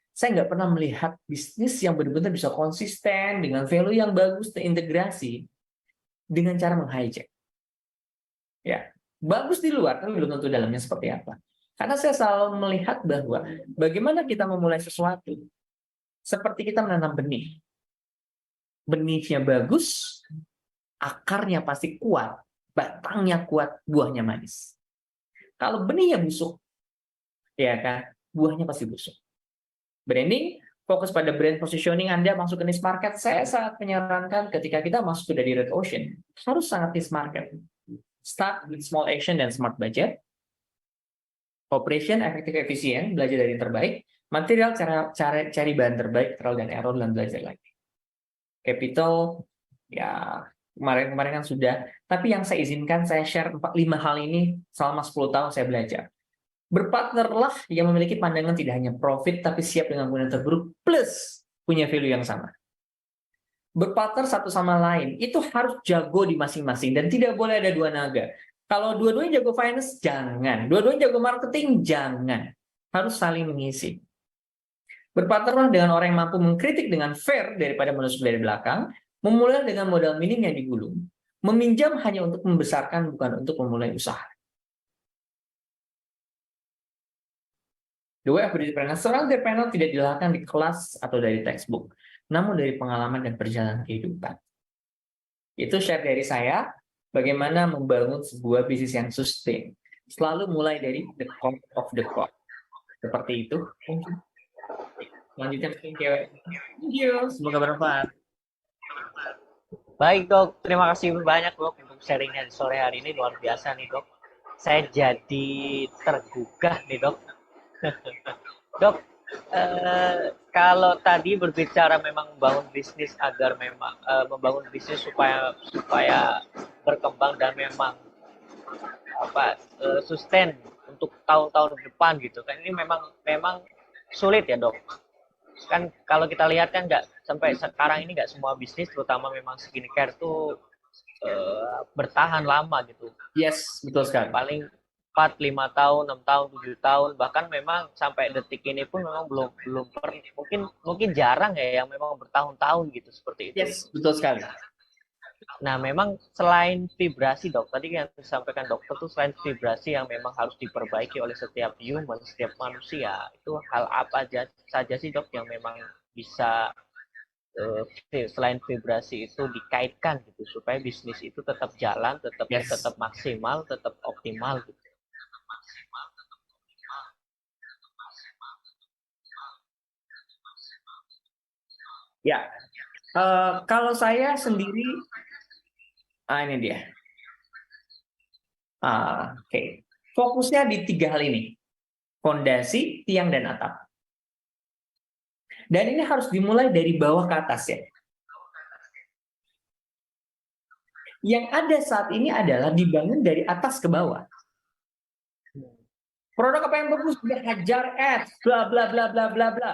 Saya nggak pernah melihat bisnis yang benar-benar bisa konsisten, dengan value yang bagus, terintegrasi, dengan cara menghijack. Ya, bagus di luar, tapi belum tentu dalamnya seperti apa. Karena saya selalu melihat bahwa bagaimana kita memulai sesuatu, seperti kita menanam benih. Benihnya bagus, akarnya pasti kuat, batangnya kuat, buahnya manis. Kalau benihnya busuk, ya kan, buahnya pasti busuk. Branding, fokus pada brand positioning Anda masuk ke niche market. Saya sangat menyarankan ketika kita masuk sudah di red ocean, harus sangat niche market. Start with small action dan smart budget. Operation efektif efisien, belajar dari yang terbaik. Material cari bahan terbaik, trial dan error dan belajar lagi. Capital, ya kemarin kan sudah. Tapi yang saya izinkan saya share 5 hal ini selama 10 tahun saya belajar. Berpartnerlah yang memiliki pandangan tidak hanya profit, tapi siap dengan kemungkinan terburuk, plus punya value yang sama. Berpartner satu sama lain, itu harus jago di masing-masing, dan tidak boleh ada dua naga. Kalau dua-duanya jago finance, jangan. Dua-duanya jago marketing, jangan. Harus saling mengisi. Berpartnerlah dengan orang yang mampu mengkritik dengan fair daripada menusuk dari belakang, memulai dengan modal minim yang digulung, meminjam hanya untuk membesarkan, bukan untuk memulai usaha. The way of entrepreneur, seorang entrepreneur tidak dilahirkan di kelas atau dari textbook, namun dari pengalaman dan perjalanan kehidupan. Itu share dari saya, bagaimana membangun sebuah bisnis yang sustain. Selalu mulai dari the core of the core. Seperti itu. Selanjutnya, thank you. Semoga bermanfaat. Baik dok, terima kasih banyak dok untuk sharingnya di sore hari ini, luar biasa nih dok. Saya jadi tergugah nih dok. Dok, kalau tadi berbicara memang membangun bisnis agar memang membangun bisnis supaya berkembang dan memang sustain untuk tahun-tahun depan gitu kan, ini memang sulit ya dok. Kan kalau kita lihat kan nggak sampai sekarang ini nggak semua bisnis, terutama memang skincare tuh bertahan lama gitu. Yes, betul sekali. Paling 4, 5 tahun, 6 tahun, 7 tahun, bahkan memang sampai detik ini pun memang belum mungkin jarang ya yang memang bertahun-tahun gitu seperti itu. Yes, betul sekali. Nah, memang selain vibrasi dok, tadi yang disampaikan dokter tuh selain vibrasi yang memang harus diperbaiki oleh setiap human, setiap manusia, itu hal apa saja sih dok yang memang bisa selain vibrasi itu dikaitkan gitu supaya bisnis itu tetap jalan, tetap maksimal, tetap optimal gitu. Ya, kalau saya sendiri, ini dia. Oke. Fokusnya di 3 hal ini. Fondasi, tiang, dan atap. Dan ini harus dimulai dari bawah ke atas ya. Yang ada saat ini adalah dibangun dari atas ke bawah. Produk apa yang bagus? Dia hajar ads, bla bla bla bla bla bla.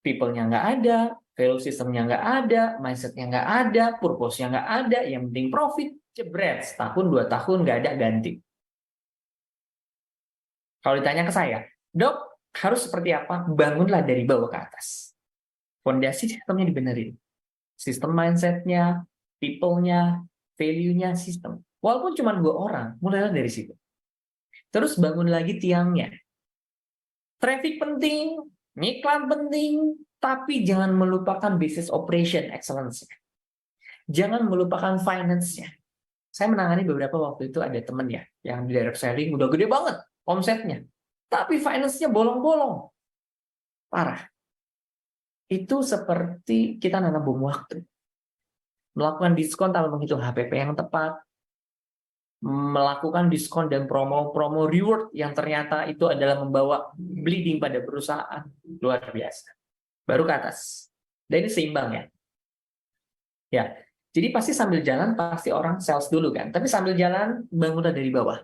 People-nya nggak ada, value system-nya nggak ada, mindset-nya nggak ada, purpose-nya nggak ada, yang penting profit, jebret, setahun 2 tahun nggak ada, ganti. Kalau ditanya ke saya, dok, harus seperti apa? Bangunlah dari bawah ke atas. Fondasi sistemnya dibenerin. Sistem mindset-nya, people-nya, value-nya, sistem. Walaupun cuma 2 orang, mulailah dari situ. Terus bangun lagi tiangnya. Traffic penting, iklan penting, tapi jangan melupakan business operation excellence. Jangan melupakan finance-nya. Saya menangani beberapa waktu itu ada temen ya, yang di direct selling udah gede banget omsetnya. Tapi finance-nya bolong-bolong. Parah. Itu seperti kita nanam bom waktu. Melakukan diskon tanpa menghitung HPP yang tepat. Melakukan diskon dan promo-promo reward yang ternyata itu adalah membawa bleeding pada perusahaan. Luar biasa. Baru ke atas. Dan ini seimbang ya. Ya, jadi pasti sambil jalan pasti orang sales dulu kan. Tapi sambil jalan bangunlah dari bawah.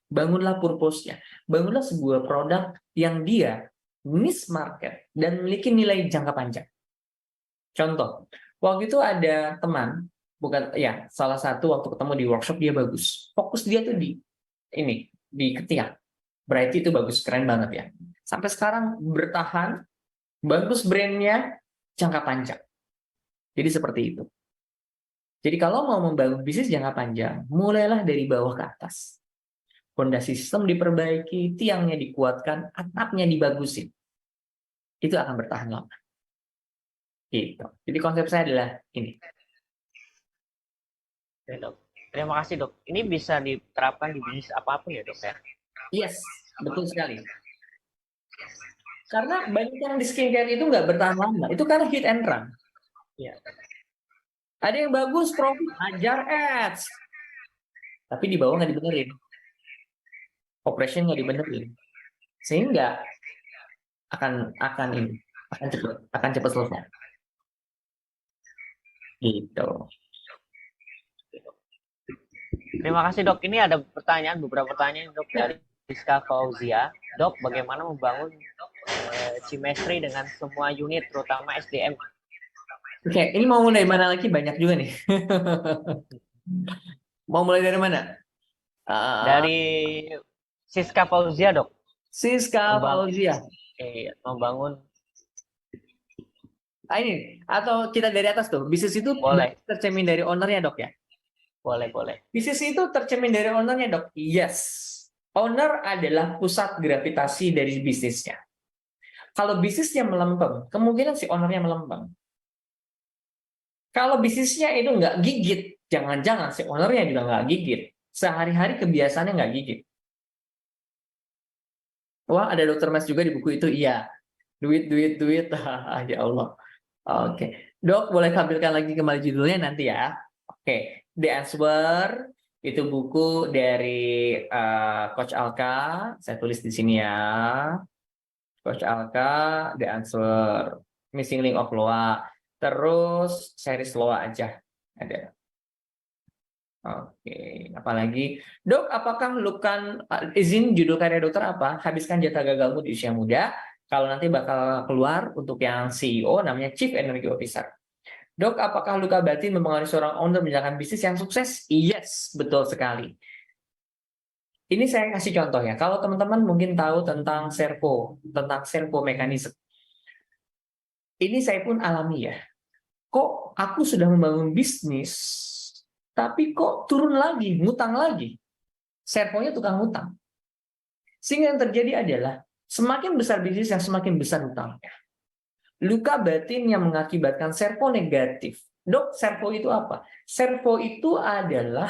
Bangunlah purpose-nya. Bangunlah sebuah produk yang dia niche market dan memiliki nilai jangka panjang. Contoh, waktu itu ada teman, bukan ya, salah satu waktu ketemu di workshop dia bagus. Fokus dia tuh di ketiak. Berarti itu bagus, keren banget ya. Sampai sekarang bertahan, bagus brandnya, jangka panjang. Jadi seperti itu. Jadi kalau mau membangun bisnis jangka panjang, mulailah dari bawah ke atas. Fondasi sistem diperbaiki, tiangnya dikuatkan, atapnya dibagusin. Itu akan bertahan lama. Gitu. Jadi konsep saya adalah ini. Oke, Dok. Terima kasih, Dok. Ini bisa diterapkan di bisnis apapun ya, Dok ya? Yes, betul sekali. Karena banyak yang di skincare itu nggak bertahan lama. Itu karena hit and run. Iya. Ada yang bagus, profit, ajar ads. Tapi di bawah nggak dibenerin. Operation nggak dibenerin. Sehingga akan ini akan cepat selesai. Gitu. Terima kasih, Dok. Ini ada beberapa pertanyaan, Dok, dari Rizka Fauzia. Dok, bagaimana membangun chemistry dengan semua unit, terutama SDM? Oke, ini mau mulai dari mana lagi? Banyak juga nih. Mau mulai dari mana? Dari Siska Fauzia, Dok. Siska Fauzia. Membangun. Ini atau kita dari atas tuh. Bisnis itu Boleh. tercermin dari ownernya, Dok ya? Boleh. Bisnis itu tercermin dari ownernya, Dok? Yes. Owner adalah pusat gravitasi dari bisnisnya. Kalau bisnisnya melempem, kemungkinan si ownernya melempem. Kalau bisnisnya itu nggak gigit, jangan-jangan si ownernya juga nggak gigit. Sehari-hari kebiasaannya nggak gigit. Wah, ada Dr. Mas juga di buku itu. Iya. Duit. Ya Allah. Oke. Dok, boleh tampilkan lagi kembali judulnya nanti ya. Oke. The Answer. Itu buku dari Coach Alka. Saya tulis di sini ya. Coach Alka, The Answer. Missing Link of Loa. Terus series Loa aja. Ada. Oke, apalagi Dok, apakah izin judul karya dokter apa? Habiskan jatah gagalmu di usia muda. Kalau nanti bakal keluar untuk yang CEO namanya Chief Energy Officer. Dok, apakah luka batin mempengaruhi seorang owner menjalankan bisnis yang sukses? Yes, betul sekali. Ini saya kasih contoh ya. Kalau teman-teman mungkin tahu tentang servo mekanisme. Ini saya pun alami ya. Kok aku sudah membangun bisnis, tapi kok turun lagi, ngutang lagi. Servonya tukang ngutang. Sehingga yang terjadi adalah semakin besar bisnis yang semakin besar hutangnya. Luka batin yang mengakibatkan servo negatif. Dok, servo itu apa? Servo itu adalah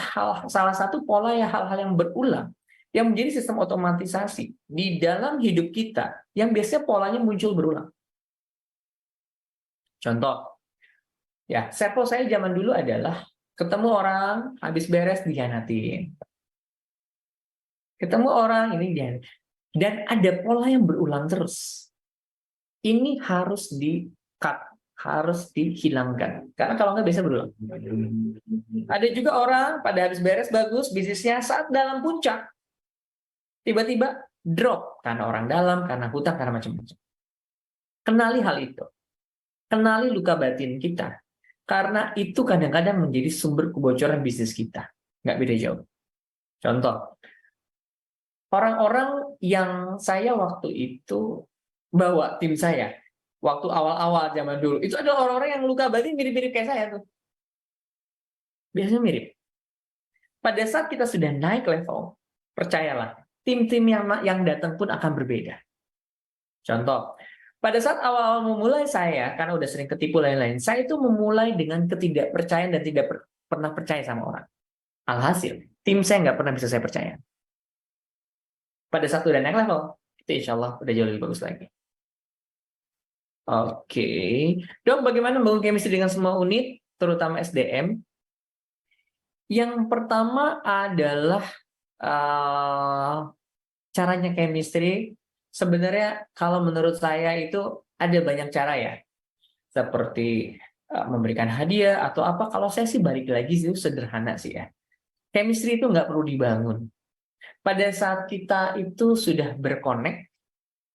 salah satu pola hal-hal yang berulang yang menjadi sistem otomatisasi di dalam hidup kita yang biasanya polanya muncul berulang. Contoh, ya servo saya zaman dulu adalah ketemu orang habis beres dikhianatin. Ketemu orang ini dikhianatin. Dan ada pola yang berulang terus. Ini harus di-cut, harus dihilangkan. Karena kalau nggak biasa berulang. Ada juga orang pada habis beres bagus bisnisnya saat dalam puncak. Tiba-tiba drop karena orang dalam, karena hutang, karena macam-macam. Kenali hal itu. Kenali luka batin kita. Karena itu kadang-kadang menjadi sumber kebocoran bisnis kita. Nggak beda jauh. Contoh, orang-orang yang saya waktu itu bawa tim saya, waktu awal-awal zaman dulu, itu adalah orang-orang yang luka batin mirip-mirip kayak saya tuh. Biasanya mirip. Pada saat kita sudah naik level, percayalah, tim-tim yang datang pun akan berbeda. Contoh, pada saat awal-awal memulai saya, karena udah sering ketipu lain-lain, saya itu memulai dengan ketidakpercayaan dan tidak pernah percaya sama orang. Alhasil, tim saya nggak pernah bisa saya percaya. Pada saat udah naik level, itu insya Allah udah jauh lebih bagus lagi. Oke. Dok, bagaimana membangun chemistry dengan semua unit, terutama SDM? Yang pertama adalah caranya chemistry. Sebenarnya kalau menurut saya itu ada banyak cara ya. Seperti memberikan hadiah atau apa. Kalau saya sih balik lagi itu sederhana sih ya. Chemistry itu nggak perlu dibangun. Pada saat kita itu sudah berconnect,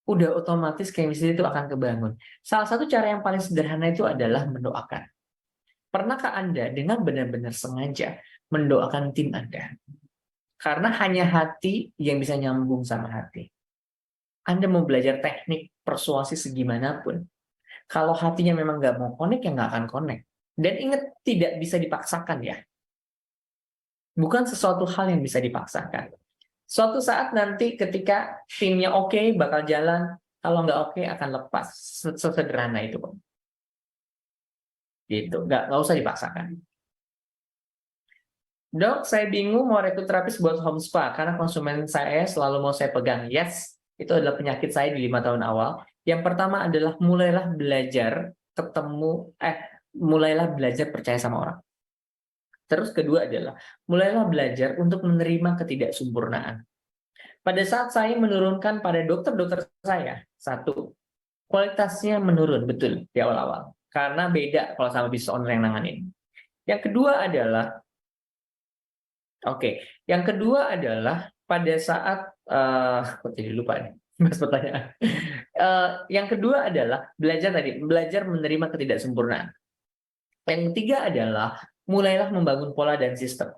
udah otomatis chemistry itu akan kebangun. Salah satu cara yang paling sederhana itu adalah mendoakan. Pernahkah Anda dengan benar-benar sengaja mendoakan tim Anda? Karena hanya hati yang bisa nyambung sama hati. Anda mau belajar teknik persuasi segimanapun. Kalau hatinya memang nggak mau connect, ya nggak akan connect. Dan ingat, tidak bisa dipaksakan ya. Bukan sesuatu hal yang bisa dipaksakan. Suatu saat nanti ketika timnya oke, bakal jalan. Kalau nggak oke, akan lepas. Sesederhana itu, Bang. Gitu, nggak usah dipaksakan. Dok, saya bingung mau rekrut terapis buat home spa karena konsumen saya selalu mau saya pegang. Yes, itu adalah penyakit saya di 5 tahun awal. Yang pertama adalah mulailah belajar percaya sama orang. Terus kedua adalah mulailah belajar untuk menerima ketidaksempurnaan. Pada saat saya menurunkan pada dokter-dokter saya, satu, kualitasnya menurun betul di awal-awal. Karena beda kalau sama bisnis owner yang nanganin. Yang kedua adalah yang kedua adalah pada saat kok jadi lupa nih mas pertanyaan. Yang kedua adalah belajar menerima ketidaksempurnaan. Yang ketiga adalah mulailah membangun pola dan sistem.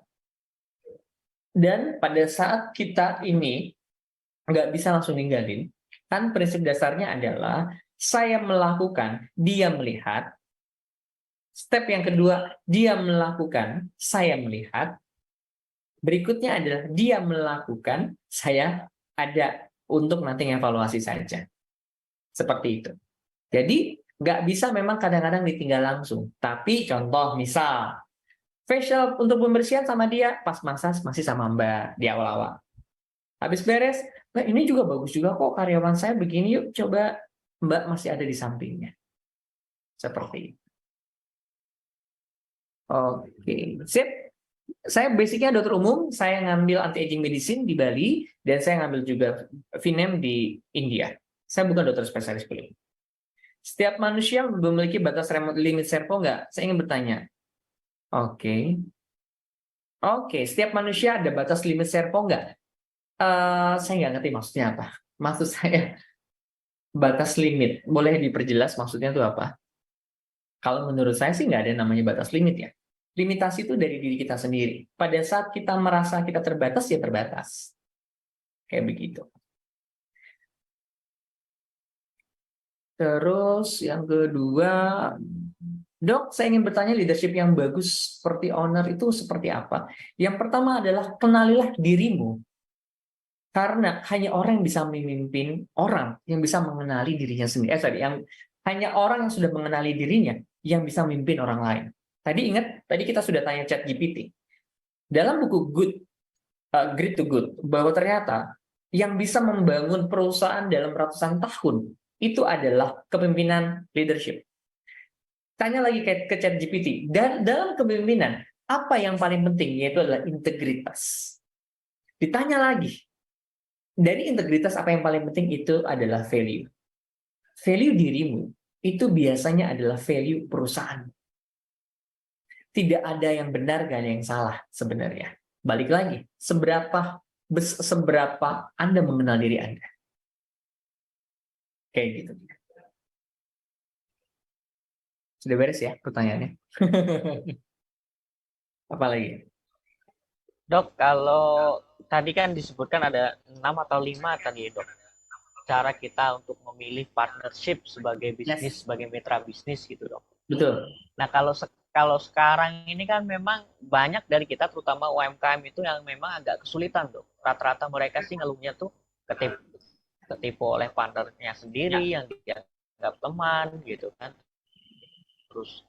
Dan pada saat kita ini nggak bisa langsung ninggalin, kan prinsip dasarnya adalah saya melakukan, dia melihat. Step yang kedua, dia melakukan, saya melihat. Berikutnya adalah dia melakukan, saya ada untuk nanti evaluasi saja. Seperti itu. Jadi, nggak bisa memang kadang-kadang ditinggal langsung. Tapi contoh, misal, facial untuk pembersihan sama dia, pas massage masih sama Mbak di awal-awal. Habis beres, Mbak ini juga bagus juga kok karyawan saya begini, yuk coba Mbak masih ada di sampingnya. Seperti itu. Oke, sip. Saya basicnya dokter umum, saya ngambil anti-aging medicine di Bali, dan saya ngambil juga Vinem di India. Saya bukan dokter spesialis kulit. Setiap manusia memiliki batas limit servo nggak? Saya ingin bertanya. Oke, setiap manusia ada batas limit servo nggak? Saya nggak ngerti maksudnya apa. Maksud saya, batas limit. Boleh diperjelas maksudnya itu apa? Kalau menurut saya sih nggak ada namanya batas limit ya. Limitasi itu dari diri kita sendiri. Pada saat kita merasa kita terbatas, ya terbatas. Kayak begitu. Terus yang kedua, Dok, saya ingin bertanya leadership yang bagus seperti owner itu seperti apa? Yang pertama adalah kenalilah dirimu. Karena hanya orang yang bisa memimpin orang yang bisa mengenali dirinya sendiri. Hanya orang yang sudah mengenali dirinya yang bisa memimpin orang lain. Tadi ingat, tadi kita sudah tanya ChatGPT. Dalam buku Great to Good, bahwa ternyata yang bisa membangun perusahaan dalam ratusan tahun itu adalah kepemimpinan leadership. Tanya lagi ke ChatGPT, dan dalam kepemimpinan, apa yang paling penting? Yaitu adalah integritas. Ditanya lagi, dari integritas apa yang paling penting? Itu adalah value. Value dirimu itu biasanya adalah value perusahaan. Tidak ada yang benar, gak ada yang salah sebenarnya. Balik lagi, seberapa Anda mengenal diri Anda. Kayak gitu. Sudah beres ya pertanyaannya? Apa lagi? Dok, kalau tadi kan disebutkan ada 6 atau 5 tadi, Dok. Cara kita untuk memilih partnership sebagai bisnis, sebagai mitra bisnis gitu, Dok. Betul. Nah, kalau sekarang ini kan memang banyak dari kita, terutama UMKM itu yang memang agak kesulitan, Dok. Rata-rata mereka sih ngeluhnya tuh ketipu oleh partnernya sendiri yang dianggap teman gitu kan. Terus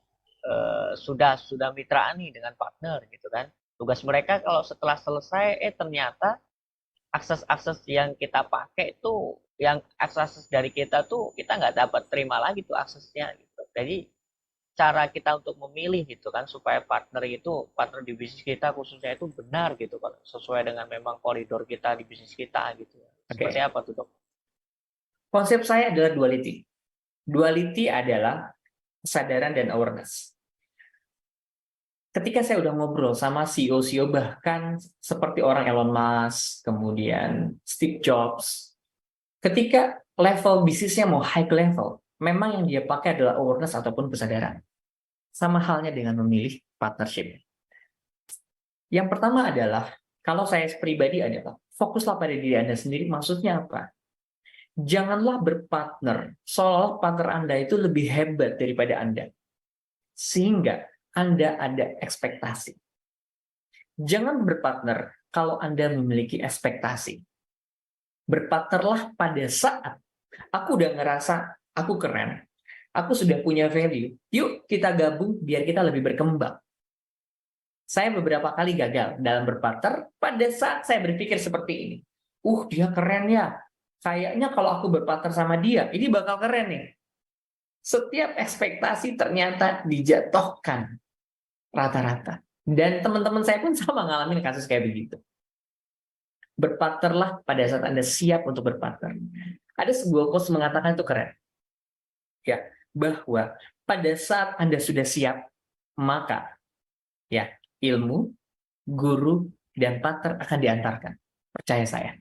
sudah mitraan nih dengan partner gitu kan. Tugas mereka kalau setelah selesai ternyata akses yang kita pakai itu, yang akses dari kita tuh kita nggak dapat terima lagi tuh aksesnya gitu. Jadi cara kita untuk memilih gitu kan supaya partner di bisnis kita khususnya itu benar gitu kan, sesuai dengan memang koridor kita di bisnis kita gitu. Seperti apa tuh, Dok? Konsep saya adalah duality. Duality adalah kesadaran dan awareness. Ketika saya udah ngobrol sama CEO bahkan seperti orang Elon Musk, kemudian Steve Jobs, ketika level bisnisnya mau high level, memang yang dia pakai adalah awareness ataupun kesadaran. Sama halnya dengan memilih partnership. Yang pertama adalah, kalau saya pribadi adalah, fokuslah pada diri Anda sendiri, maksudnya apa? Janganlah berpartner, seolah partner Anda itu lebih hebat daripada Anda. Sehingga Anda ada ekspektasi. Jangan berpartner kalau Anda memiliki ekspektasi. Berpartnerlah pada saat aku udah ngerasa aku keren, aku sudah punya value. Yuk kita gabung biar kita lebih berkembang. Saya beberapa kali gagal dalam berpartner pada saat saya berpikir seperti ini. Dia keren ya. Kayaknya kalau aku berpartner sama dia, ini bakal keren nih. Setiap ekspektasi ternyata dijatuhkan rata-rata. Dan teman-teman saya pun sama ngalamin kasus kayak begitu. Berpartnerlah pada saat Anda siap untuk berpartner. Ada sebuah quotes mengatakan itu keren. Ya, bahwa pada saat Anda sudah siap, maka ya, ilmu, guru, dan partner akan diantarkan. Percaya saya.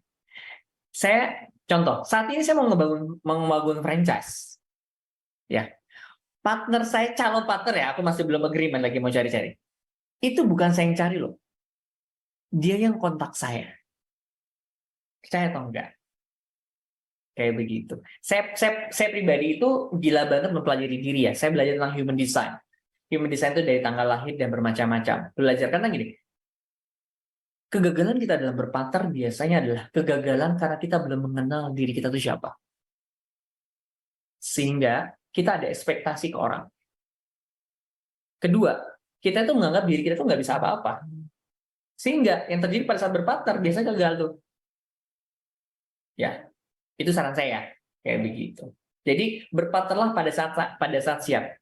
Contoh, saat ini saya mau membangun franchise. Ya, partner saya, calon partner ya, aku masih belum agreement lagi mau cari-cari. Itu bukan saya yang cari loh. Dia yang kontak saya. Percaya atau enggak? Kayak begitu. Saya pribadi itu gila banget mempelajari diri ya. Saya belajar tentang human design. Human design itu dari tanggal lahir dan bermacam-macam. Belajar karena gini, kegagalan kita dalam berpartner biasanya adalah kegagalan karena kita belum mengenal diri kita itu siapa. Sehingga kita ada ekspektasi ke orang. Kedua, kita itu menganggap diri kita itu nggak bisa apa-apa. Sehingga yang terjadi pada saat berpartner biasanya gagal tuh. Ya, itu saran saya kayak begitu. Jadi berpartnerlah pada saat siap.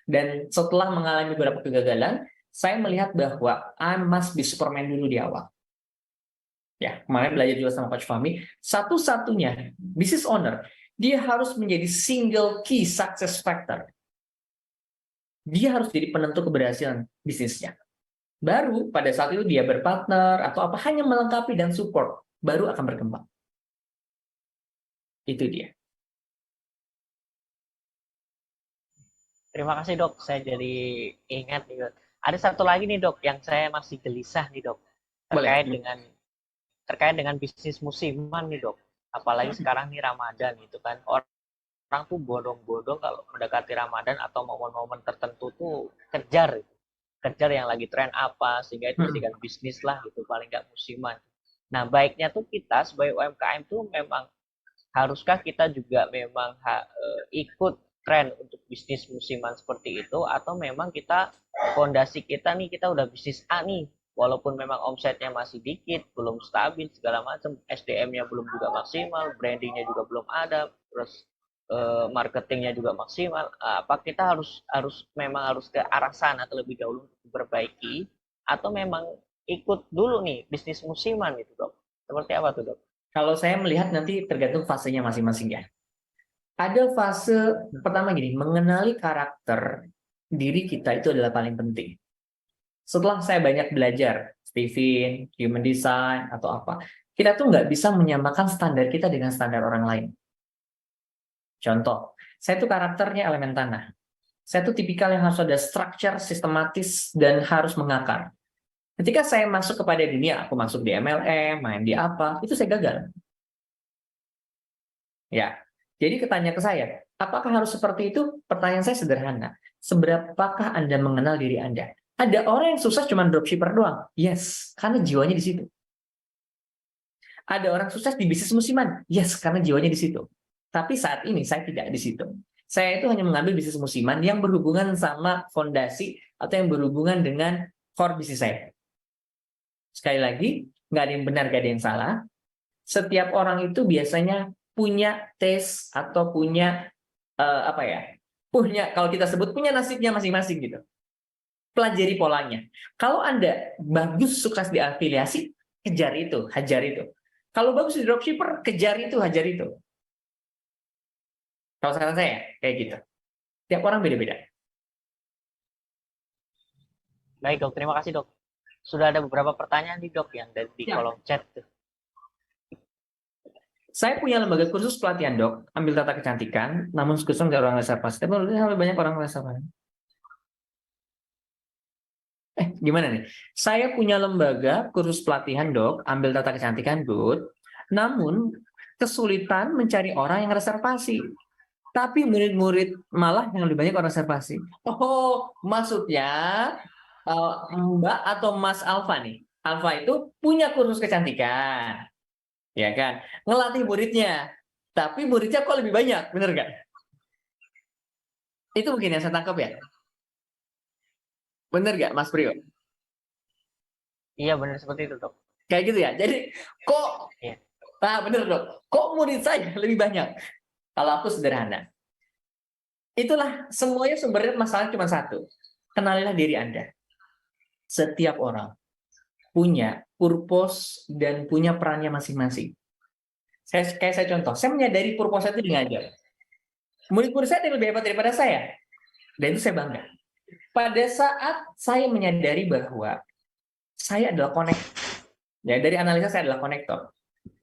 Dan setelah mengalami beberapa kegagalan, saya melihat bahwa I must be Superman dulu di awal. Ya, kemarin belajar juga sama Coach Fahmi, satu-satunya business owner, dia harus menjadi single key success factor. Dia harus jadi penentu keberhasilan bisnisnya. Baru pada saat itu dia berpartner atau apa, hanya melengkapi dan support, baru akan berkembang. Itu dia. Terima kasih dok, saya jadi ingat nih dok. Ada satu lagi nih dok, yang saya masih gelisah nih dok, terkait dengan bisnis musiman nih dok. Apalagi sekarang nih Ramadan gitu kan, orang tuh bodong-bodong kalau mendekati Ramadan atau momen-momen tertentu tuh kejar yang lagi tren apa, sehingga itu jadikan bisnis lah gitu, paling nggak musiman. Nah baiknya tuh kita sebagai UMKM tuh memang haruskah kita juga memang ikut tren untuk bisnis musiman seperti itu, atau memang kita fondasi kita nih, kita udah bisnis A nih, walaupun memang omsetnya masih dikit, belum stabil segala macam, SDM-nya belum juga maksimal, brandingnya juga belum ada, terus marketingnya juga maksimal, apa kita memang harus ke arah sana terlebih dahulu untuk diperbaiki, atau memang ikut dulu nih bisnis musiman itu dok? Seperti apa tuh dok? Kalau saya melihat nanti tergantung fasenya masing-masing ya. Ada fase pertama gini, mengenali karakter diri kita itu adalah paling penting. Setelah saya banyak belajar, Steven, human design, atau apa, kita tuh nggak bisa menyamakan standar kita dengan standar orang lain. Contoh, saya tuh karakternya elemen tanah. Saya tuh tipikal yang harus ada structure, sistematis, dan harus mengakar. Ketika saya masuk kepada dunia, aku masuk di MLM, main di apa, itu saya gagal. Ya, jadi ketanya ke saya, apakah harus seperti itu? Pertanyaan saya sederhana. Seberapakah Anda mengenal diri Anda? Ada orang yang sukses cuma dropshipper doang. Yes, karena jiwanya di situ. Ada orang sukses di bisnis musiman. Yes, karena jiwanya di situ. Tapi saat ini saya tidak di situ. Saya itu hanya mengambil bisnis musiman yang berhubungan sama fondasi atau yang berhubungan dengan core bisnis saya. Sekali lagi, nggak ada yang benar, nggak ada yang salah. Setiap orang itu biasanya punya taste atau punya kalau kita sebut punya nasibnya masing-masing gitu. Pelajari polanya. Kalau Anda bagus sukses di afiliasi, kejar itu, hajar itu. Kalau bagus di dropshipper, kejar itu, hajar itu. Kalau saran saya kayak gitu. Tiap orang beda-beda. Baik dok, terima kasih dok. Sudah ada beberapa pertanyaan nih dok yang dari di kolom chat tuh. Saya punya lembaga kursus pelatihan dok, ambil tata kecantikan, namun kursus nggak orang reservasi. Tapi banyak orang reservasi. Gimana nih? Saya punya lembaga kursus pelatihan dok, ambil tata kecantikan good, namun kesulitan mencari orang yang reservasi. Tapi murid-murid malah yang lebih banyak orang observasi. Oh, maksudnya Mbak atau Mas Alfa nih. Alfa itu punya kursus kecantikan, ya kan? Ngelatih muridnya. Tapi muridnya kok lebih banyak, bener nggak? Itu mungkin yang saya tangkap ya. Bener nggak, Mas Priyo? Iya, benar seperti itu, Dok. Kayak gitu ya. Jadi kok, Iya. nah bener dok. Kok murid saya lebih banyak? Kalau aku sederhana. Itulah semuanya sumbernya masalah cuma satu. Kenalilah diri Anda. Setiap orang punya purpose dan punya perannya masing-masing. Kayak saya contoh, saya menyadari purpose itu di ngajar. Murid-murid saya ada yang lebih hebat daripada saya. Dan itu saya bangga. Pada saat saya menyadari bahwa saya adalah konektor. Ya, dari analisa saya adalah konektor.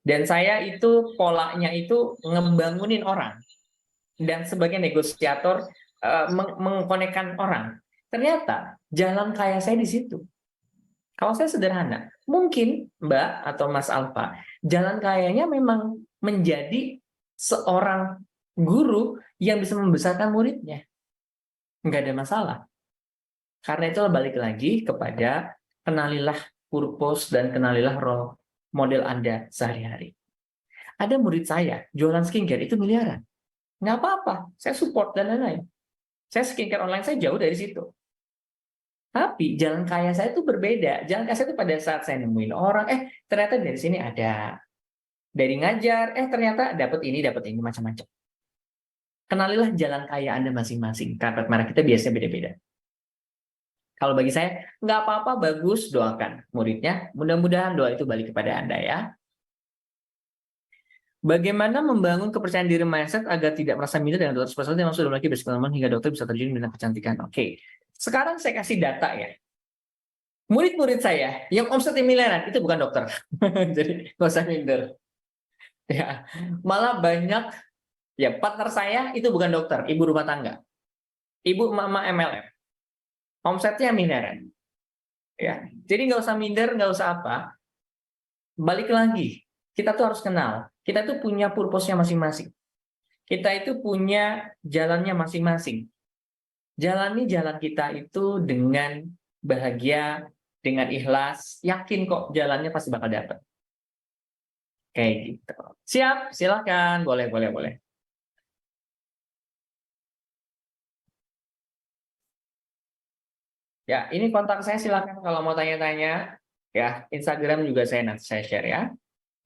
Dan saya itu polanya itu ngebangunin orang. Dan sebagai negosiator mengkonekkan orang. Ternyata jalan kaya saya di situ. Kalau saya sederhana, mungkin Mbak atau Mas Alfa, jalan kayanya memang menjadi seorang guru yang bisa membesarkan muridnya. Nggak ada masalah. Karena itu balik lagi kepada kenalilah purpose dan kenalilah role model Anda sehari-hari. Ada murid saya, jualan skincare itu miliaran. Nggak apa-apa, saya support dan lain-lain. Saya skincare online saya jauh dari situ. Tapi jalan kaya saya itu berbeda. Jalan kaya saya itu pada saat saya nemuin orang, ternyata dari sini ada. Dari ngajar, ternyata dapat ini macam-macam. Kenalilah jalan kaya Anda masing-masing. Karpet merah kita biasanya beda-beda. Kalau bagi saya, nggak apa-apa, bagus, doakan muridnya. Mudah-mudahan doa itu balik kepada Anda ya. Bagaimana membangun kepercayaan diri mindset agar tidak merasa minder dengan 200% yang sudah lagi berpengalaman hingga dokter bisa terjun di bidang kecantikan. Oke. Sekarang saya kasih data ya. Murid-murid saya yang omsetnya miliaran itu bukan dokter. Jadi nggak usah minder. Ya, malah banyak ya partner saya itu bukan dokter, ibu rumah tangga. Ibu mama MLM. Omsetnya miliaran. Ya. Jadi nggak usah minder, nggak usah apa. Balik lagi. Kita tuh harus kenal. Kita tuh punya purpose-nya masing-masing. Kita itu punya jalannya masing-masing. Jalani jalan kita itu dengan bahagia, dengan ikhlas, yakin kok jalannya pasti bakal dapat. Kayak gitu. Siap, silakan. Boleh, boleh, boleh. Ya, ini kontak saya, silakan kalau mau tanya-tanya. Ya, Instagram juga nanti saya share ya.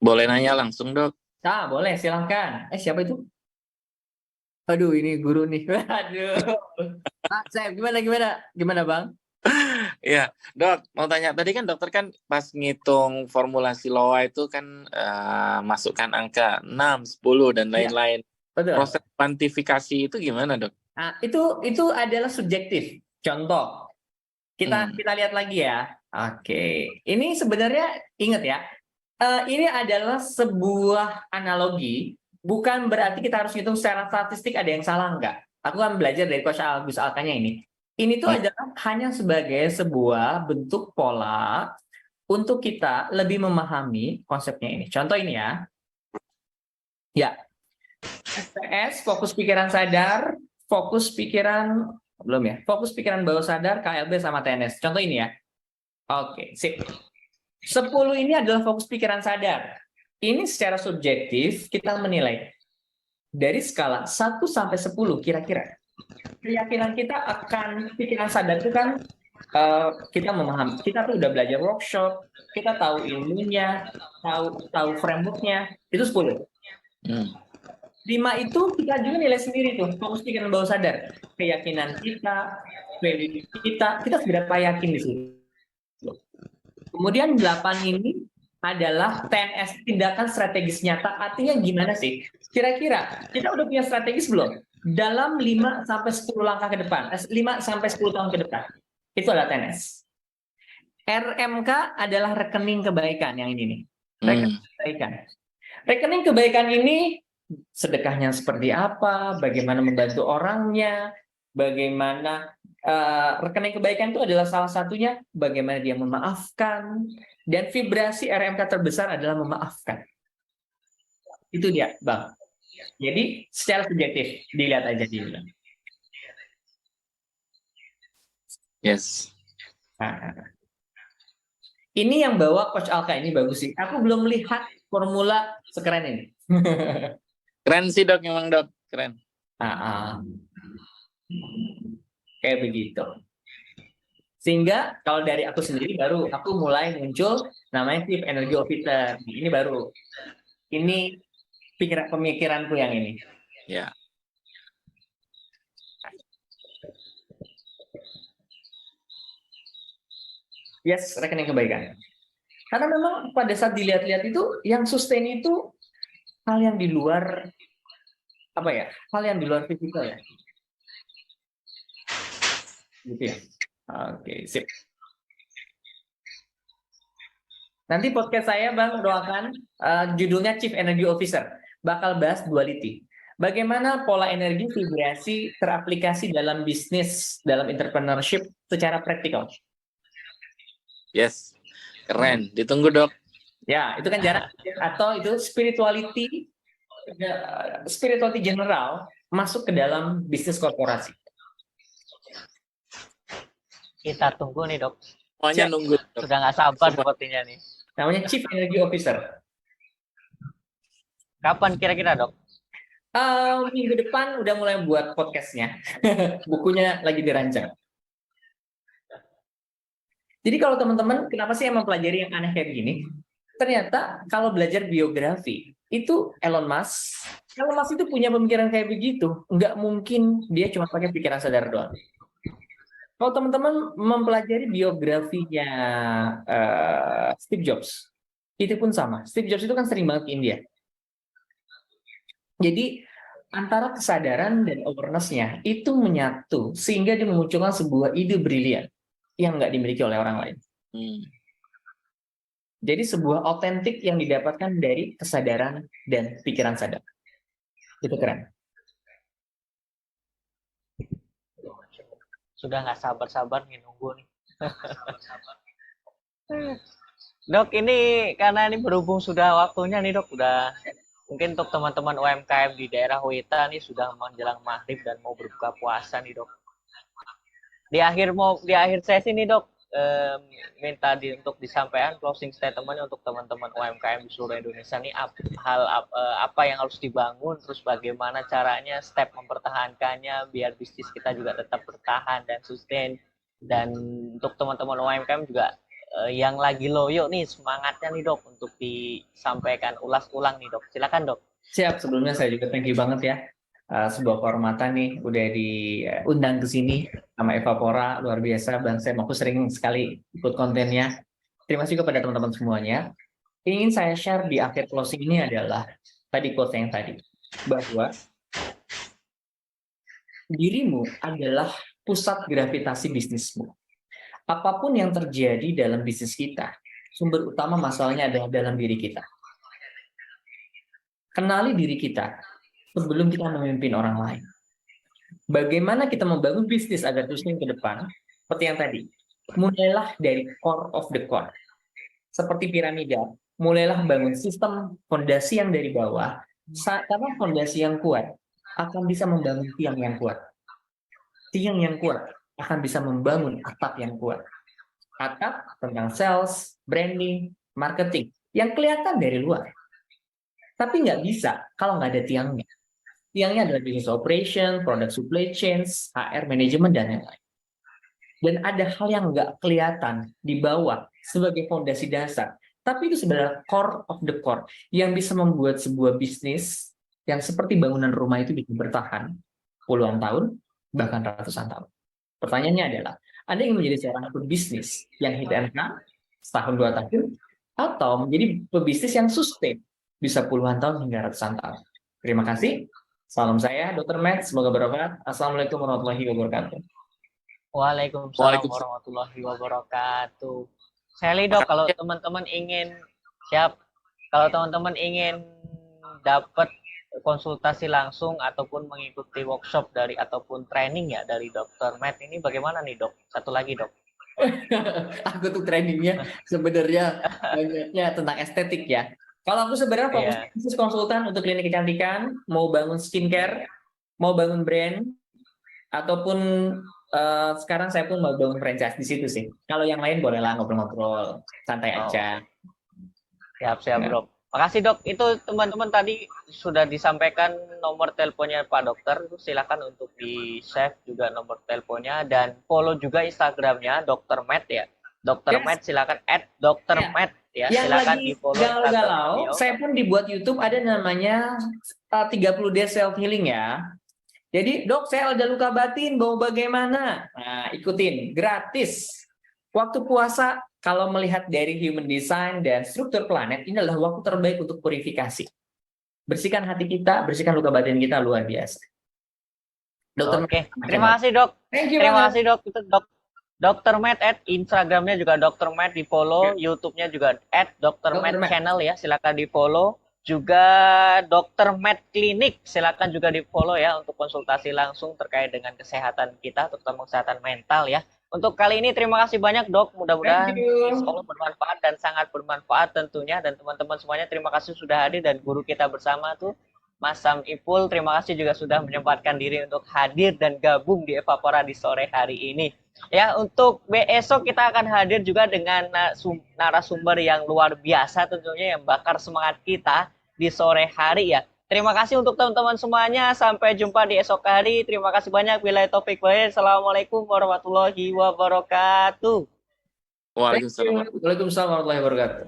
Boleh nanya langsung, Dok? Boleh, silakan. Siapa itu? Aduh, ini guru nih. Aduh. Saya gimana, Bang? Iya, Dok, mau tanya. Tadi kan dokter kan pas ngitung formulasi LOA itu kan masukkan angka 6, 10, dan lain-lain. Betul. Proses kuantifikasi itu gimana, Dok? Nah, itu adalah subjektif. Contoh, kita lihat lagi ya. Oke, ini sebenarnya ingat ya, ini adalah sebuah analogi, bukan berarti kita harus hitung secara statistik ada yang salah, enggak. Aku kan belajar dari Coach Agus Alkanya ini. Ini tuh adalah hanya sebagai sebuah bentuk pola untuk kita lebih memahami konsepnya ini. Contoh ini ya. Ya. SPS, fokus pikiran sadar, fokus pikiran belum ya. Fokus pikiran bawah sadar, KLB sama TNS. Contoh ini ya. Oke, sip. 10 ini adalah fokus pikiran sadar. Ini secara subjektif kita menilai dari skala 1 sampai 10 kira-kira. Keyakinan kita akan pikiran sadar itu kan kita memahami. Kita tuh udah belajar workshop, kita tahu ilmunya, tahu frameworknya, itu 10. 5 itu kita juga nilai sendiri tuh, fokus pikiran bawah sadar. Keyakinan kita, value kita seberapa yakin di sini. Kemudian 8 ini adalah TNS, tindakan strategis nyata. Artinya gimana sih? Kira-kira kita udah punya strategis belum? Dalam 5 sampai 10 langkah ke depan, 5 sampai 10 tahun ke depan. Itu adalah TNS. RMK adalah rekening kebaikan yang ini nih. Rekening kebaikan. Rekening kebaikan ini sedekahnya seperti apa, bagaimana membantu orangnya, bagaimana rekening kebaikan itu adalah salah satunya bagaimana dia memaafkan, dan vibrasi RMK terbesar adalah memaafkan. Itu dia, Bang. Jadi secara subjektif dilihat aja dulu. Yes. Nah, ini yang bawa Coach Alka ini bagus sih. Aku belum lihat formula sekeren ini. Keren sih dok, memang dok, keren. Kayak begitu. Sehingga kalau dari aku sendiri baru aku mulai muncul namanya Chief Energy Officer. Ini baru. Ini pemikiranku yang ini. Ya. Yes, rekening kebaikan. Karena memang pada saat dilihat-lihat itu yang sustain itu hal yang di luar apa ya? Hal yang di luar fisikal ya. Gitu ya. Oke, sip. Nanti podcast saya, Bang, doakan judulnya Chief Energy Officer. Bakal bahas duality. Bagaimana pola energi vibrasi teraplikasi dalam bisnis, dalam entrepreneurship secara praktikal. Yes. Keren. Ditunggu dok. Ya, itu kan jarak. Atau itu spirituality general masuk ke dalam bisnis korporasi. Kita tunggu nih dok. Semuanya nunggu. Dok. Sudah nggak sabar sepertinya nih. Namanya Chief Energy Officer. Kapan kira-kira dok? Minggu depan udah mulai buat podcastnya. Bukunya lagi dirancang. Jadi kalau teman-teman, kenapa sih yang mempelajari yang aneh kayak begini? Ternyata kalau belajar biografi, itu Elon Musk itu punya pemikiran kayak begitu. Nggak mungkin dia cuma pakai pikiran sadar doang. Kalau teman-teman mempelajari biografinya Steve Jobs, itu pun sama. Steve Jobs itu kan sering banget ke India. Jadi antara kesadaran dan awareness-nya itu menyatu sehingga dia memunculkan sebuah ide brilian yang nggak dimiliki oleh orang lain. Jadi sebuah otentik yang didapatkan dari kesadaran dan pikiran sadar. Itu keren. Sudah nggak sabar-sabar nih nunggu nih. Dok, ini karena ini berhubung sudah waktunya nih dok, udah mungkin untuk teman-teman UMKM di daerah Wita nih sudah menjelang maghrib dan mau berbuka puasa nih dok. Di akhir sesi nih dok, minta untuk disampaikan closing statement untuk teman-teman UMKM di seluruh Indonesia nih apa yang harus dibangun, terus bagaimana caranya step mempertahankannya biar bisnis kita juga tetap bertahan dan sustain. Dan untuk teman-teman UMKM juga yang lagi loyo nih semangatnya nih dok untuk disampaikan ulang nih dok. Silakan dok. Siap, sebelumnya saya juga thank you banget ya. Sebuah kehormatan nih udah diundang ke sini sama Eva Pora, luar biasa. Bang Sam, aku sering sekali ikut kontennya. Terima kasih kepada teman-teman semuanya. Ingin saya share di akhir closing ini adalah tadi quote yang tadi, bahwa dirimu adalah pusat gravitasi bisnismu. Apapun yang terjadi dalam bisnis kita, sumber utama masalahnya adalah dalam diri kita. Kenali diri kita sebelum kita memimpin orang lain. Bagaimana kita membangun bisnis agar terus ke depan? Seperti yang tadi, mulailah dari core of the core. Seperti piramida, mulailah bangun sistem fondasi yang dari bawah, karena fondasi yang kuat akan bisa membangun tiang yang kuat. Tiang yang kuat akan bisa membangun atap yang kuat. Atap tentang sales, branding, marketing, yang kelihatan dari luar. Tapi nggak bisa kalau nggak ada tiangnya. Tiangnya adalah business operation, product supply chains, HR management, dan lain-lain. Dan ada hal yang nggak kelihatan di bawah sebagai fondasi dasar. Tapi itu sebenarnya core of the core yang bisa membuat sebuah bisnis yang seperti bangunan rumah itu bisa bertahan puluhan tahun, bahkan ratusan tahun. Pertanyaannya adalah, Anda ingin menjadi seorang pebisnis yang hit and run setahun 2 tahun, atau menjadi pebisnis yang sustain bisa puluhan tahun hingga ratusan tahun? Terima kasih. Salam saya, Dr. Matt. Semoga bermanfaat. Assalamualaikum warahmatullahi wabarakatuh. Waalaikumsalam warahmatullahi wabarakatuh. Sally dok, kalau teman-teman ingin dapat konsultasi langsung ataupun mengikuti workshop ataupun training ya dari Dr. Matt ini bagaimana nih dok? Satu lagi dok. Aku tuh trainingnya sebenarnya banyaknya tentang estetik ya. Kalau aku sebenarnya fokus Iya. bisnis konsultan untuk klinik kecantikan, mau bangun skincare, mau bangun brand, ataupun sekarang saya pun mau bangun franchise di situ sih. Kalau yang lain bolehlah ngobrol-ngobrol, santai Oh. aja. Siap, Ya. Bro. Makasih, Dok. Itu teman-teman tadi sudah disampaikan nomor teleponnya Pak Dokter. Itu silakan untuk di-save juga nomor teleponnya dan follow juga Instagramnya Dr. Matt ya. Dr. Yes. Matt silakan @Dr. Ya. Matt ya. Yang Silakan lagi di-follow galau-galau, beliau. saya pun dibuat YouTube ada namanya 30 Days Self Healing ya. Jadi, Dok, saya ada luka batin, mau bagaimana? Nah, ikutin, gratis. Waktu puasa, kalau melihat dari human design dan struktur planet, ini adalah waktu terbaik untuk purifikasi. Bersihkan hati kita, bersihkan luka batin kita, luar biasa. Dokter Oke, Matt, terima kasih, Dok. Thank you Terima banget. kasih, Dok. Itu Dr. Matt Instagramnya juga Dr. Matt di follow, YouTube-nya juga @Dr. Dr. Matt Matt. channel ya, silakan di follow. Juga Dr. Matt Clinic, silakan juga di follow ya untuk konsultasi langsung terkait dengan kesehatan kita, terutama kesehatan mental ya. Untuk kali ini terima kasih banyak, Dok. Mudah-mudahan Thank you. insya Allah bermanfaat dan sangat bermanfaat tentunya, dan teman-teman semuanya terima kasih sudah hadir, dan guru kita bersama tuh Mas Sam Ipul, terima kasih juga sudah menyempatkan diri untuk hadir dan gabung di Evapora di sore hari ini. Ya, untuk besok kita akan hadir juga dengan narasumber yang luar biasa tentunya, yang bakar semangat kita di sore hari ya. Terima kasih untuk teman-teman semuanya. Sampai jumpa di esok hari. Terima kasih banyak. Billahi taufik walhidayah. Assalamualaikum warahmatullahi wabarakatuh. Waalaikumsalam. Waalaikumsalam warahmatullahi wabarakatuh.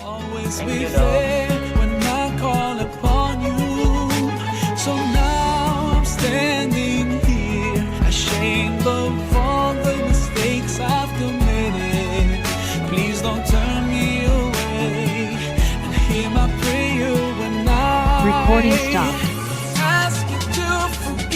Always Thank be you, Dok. there when I call upon you. So now I'm standing here, ashamed of all the mistakes I've committed. Please don't turn me away and hear my prayer when I Recording stopped.